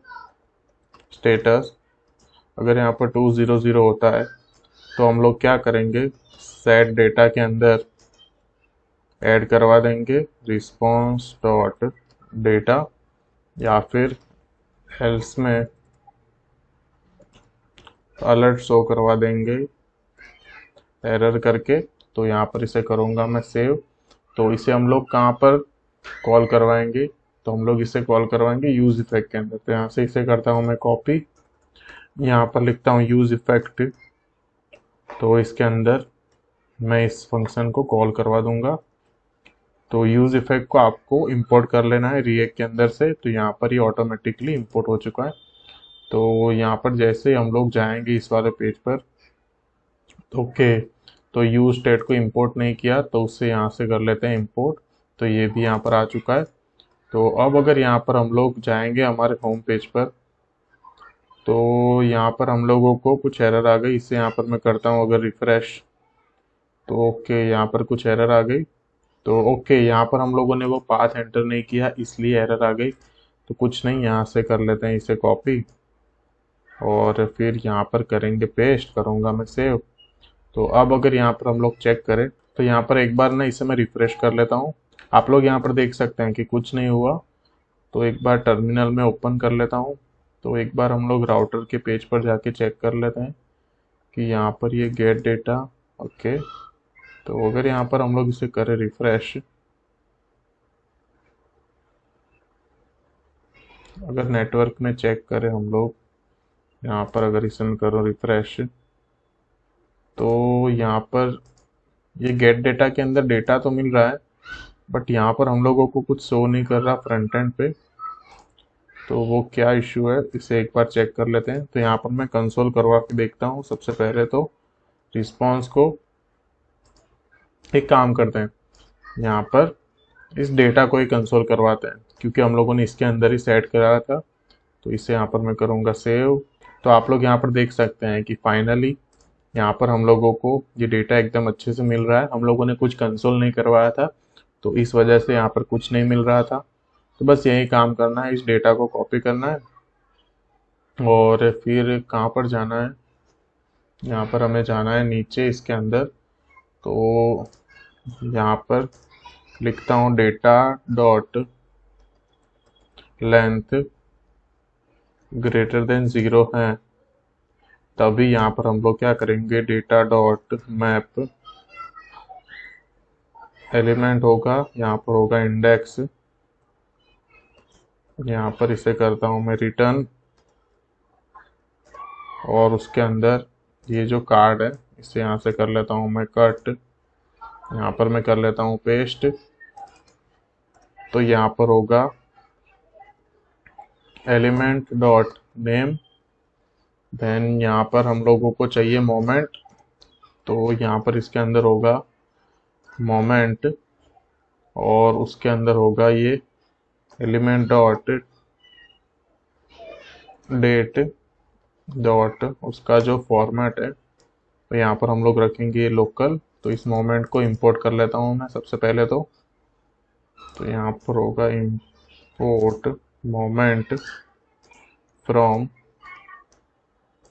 A: स्टेटस। अगर यहाँ पर 200 होता है तो हम लोग क्या करेंगे, सेट डेटा के अंदर ऐड करवा देंगे रिस्पॉन्स डॉट डेटा, या फिर एल्स में अलर्ट शो करवा देंगे एरर करके। तो यहाँ पर इसे करूँगा मैं सेव। तो इसे हम लोग कहाँ पर कॉल करवाएंगे, तो हम लोग इसे कॉल करवाएंगे यूज इफेक्ट के अंदर। तो यहाँ से इसे करता हूँ मैं कॉपी, यहाँ पर लिखता हूँ यूज इफेक्ट। तो इसके अंदर मैं इस फंक्शन को कॉल करवा दूंगा। तो यूज इफेक्ट को आपको इंपोर्ट कर लेना है रिएक्ट के अंदर से। तो यहाँ पर ये ऑटोमेटिकली इंपोर्ट हो चुका है। तो यहाँ पर जैसे हम लोग जाएंगे इस वाले पेज पर, ओके, तो यूज स्टेट को इंपोर्ट नहीं किया तो उससे यहाँ से कर लेते हैं इंपोर्ट। तो ये भी यहाँ पर आ चुका है। तो अब अगर यहाँ पर हम लोग जाएंगे हमारे होम पेज पर, तो यहाँ पर हम लोगों को कुछ एरर आ गई। इससे यहाँ पर मैं करता हूँ अगर रिफ्रेश, तो ओके यहाँ पर कुछ एरर आ गई। तो ओके यहाँ पर हम लोगों ने वो पाथ एंटर नहीं किया इसलिए एरर आ गई। तो कुछ नहीं, यहाँ से कर लेते हैं इसे कॉपी, और फिर यहाँ पर करेंगे पेस्ट, करूँगा मैं सेव। तो अब अगर यहाँ पर हम लोग चेक करें तो यहाँ पर एक बार ना इसे मैं रिफ्रेश कर लेता हूँ। आप लोग यहाँ पर देख सकते हैं कि कुछ नहीं हुआ। तो एक बार टर्मिनल में ओपन कर लेता हूँ। तो एक बार हम लोग राउटर के पेज पर जाके चेक कर लेते हैं कि यहाँ पर ये गेट डेटा, ओके। तो अगर यहाँ पर हम लोग इसे करें रिफ्रेश, अगर नेटवर्क में चेक करें हम लोग, यहाँ पर अगर इसे मैं करूँ रिफ्रेश, तो यहाँ पर ये गेट डेटा के अंदर डेटा तो मिल रहा है, बट यहाँ पर हम लोगों को कुछ शो नहीं कर रहा फ्रंट एंड पे। तो वो क्या इश्यू है, इसे एक बार चेक कर लेते हैं। तो यहाँ पर मैं कंसोल करवा के देखता हूँ। सबसे पहले तो रिस्पॉन्स को एक काम करते हैं, यहाँ पर इस डेटा को ही कंसोल करवाते हैं, क्योंकि हम लोगों ने इसके अंदर ही सेट कराया था। तो इसे यहाँ पर मैं करूँगा सेव। तो आप लोग यहाँ पर देख सकते हैं कि फाइनली यहाँ पर हम लोगों को ये डेटा एकदम अच्छे से मिल रहा है। हम लोगों ने कुछ कंसोल नहीं करवाया था, तो इस वजह से यहाँ पर कुछ नहीं मिल रहा था। तो बस यही काम करना है, इस डेटा को कॉपी करना है, और फिर कहाँ पर जाना है, यहाँ पर हमें जाना है नीचे इसके अंदर। तो यहाँ पर लिखता हूँ data dot length greater than 0 है, तभी यहाँ पर हम लोग क्या करेंगे, डेटा डॉट मैप एलिमेंट होगा, यहाँ पर होगा इंडेक्स, यहाँ पर इसे करता हूँ मैं रिटर्न, और उसके अंदर ये जो कार्ड है इसे यहाँ से कर लेता हूँ मैं कट, यहाँ पर मैं कर लेता हूँ पेस्ट। तो यहाँ पर होगा एलिमेंट डॉट नेम, देन यहाँ पर हम लोगों को चाहिए मोमेंट, तो यहाँ पर इसके अंदर होगा मोमेंट, और उसके अंदर होगा ये एलिमेंट डॉट डेट डॉट उसका जो फॉर्मेट है, तो यहाँ पर हम लोग रखेंगे लोकल। तो इस मोमेंट को इंपोर्ट कर लेता हूँ मैं सबसे पहले तो यहाँ पर होगा इंपोर्ट मोमेंट फ्रॉम,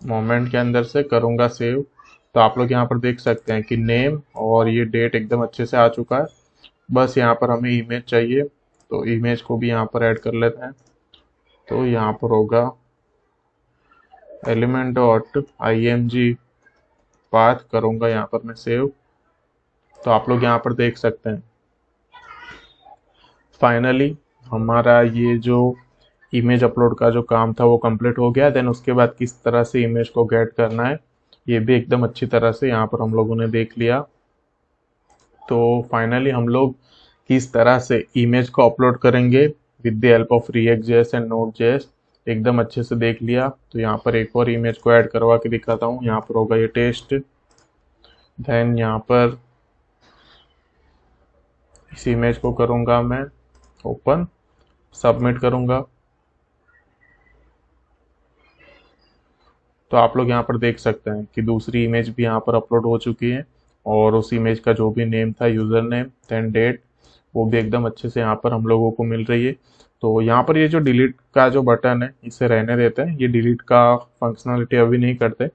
A: मोमेंट के अंदर से करूँगा सेव। तो आप लोग यहाँ पर देख सकते हैं कि नेम और ये डेट एकदम अच्छे से आ चुका है। बस यहाँ पर हमें इमेज चाहिए, तो इमेज को भी यहाँ पर ऐड कर लेते हैं। तो यहाँ पर होगा एलिमेंट डॉट img पाथ, करूँगा यहाँ पर मैं सेव। तो आप लोग यहाँ पर देख सकते हैं फाइनली हमारा ये जो इमेज अपलोड का जो काम था वो कंप्लीट हो गया। देन उसके बाद किस तरह से इमेज को गेट करना है ये भी एकदम अच्छी तरह से यहाँ पर हम लोगों ने देख लिया। तो फाइनली हम लोग किस तरह से इमेज को अपलोड करेंगे with the help of React.js and Node.js एकदम अच्छे से देख लिया। तो यहाँ पर एक और इमेज को ऐड करवा के दिखाता हूँ। यहाँ पर होगा ये टेस्ट, देन यहाँ पर इस इमेज को करूँगा मैं ओपन, सबमिट करूँगा। तो आप लोग यहाँ पर देख सकते हैं कि दूसरी इमेज भी यहाँ पर अपलोड हो चुकी है, और उस इमेज का जो भी नेम था, यूज़र नेम देन डेट, वो भी एकदम अच्छे से यहाँ पर हम लोगों को मिल रही है। तो यहाँ पर ये जो डिलीट का जो बटन है इसे रहने देते हैं, ये डिलीट का फंक्शनलिटी अभी नहीं करते,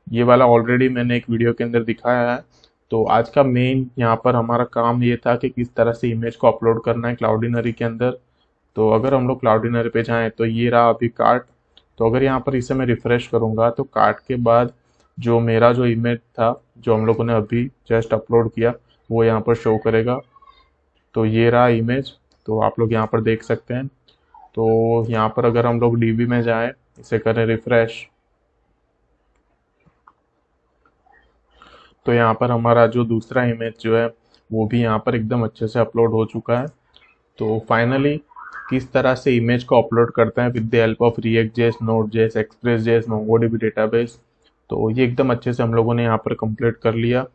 A: ये वाला ऑलरेडी मैंने एक वीडियो के अंदर दिखाया है। तो आज का मेन यहाँ पर हमारा काम ये था कि किस तरह से इमेज को अपलोड करना है क्लाउडिनरी के अंदर। तो अगर हम लोग क्लाउडिनरी पे जाएं तो ये रहा अभी कार्ट। तो अगर यहाँ पर इसे मैं रिफ्रेश करूँगा तो कार्ट के बाद जो मेरा जो इमेज था जो हम लोगों ने अभी जस्ट अपलोड किया वो यहाँ पर शो करेगा। तो ये रहा इमेज, तो आप लोग यहाँ पर देख सकते हैं। तो यहाँ पर अगर हम लोग डीबी में जाएं, इसे करें रिफ्रेश, तो यहाँ पर हमारा जो दूसरा इमेज जो है वो भी यहाँ पर एकदम अच्छे से अपलोड हो चुका है। तो फाइनली किस तरह से इमेज को अपलोड करते हैं with the help of React.js, Node.js, Express.js, MongoDB database, तो ये एकदम अच्छे से हम लोगों ने यहाँ पर कंप्लीट कर लिया।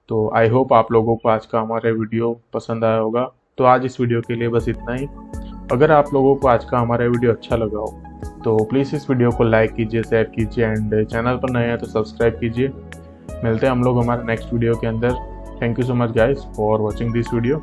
A: तो आई होप आप लोगों को आज का हमारा वीडियो पसंद आया होगा। तो आज इस वीडियो के लिए बस इतना ही। अगर आप लोगों को आज का हमारा वीडियो अच्छा लगा हो तो प्लीज़ इस वीडियो को लाइक कीजिए, शेयर कीजिए, एंड चैनल पर नए हैं तो सब्सक्राइब कीजिए। मिलते हैं हम लोग हमारे नेक्स्ट वीडियो के अंदर। Thank you so much guys for watching this video.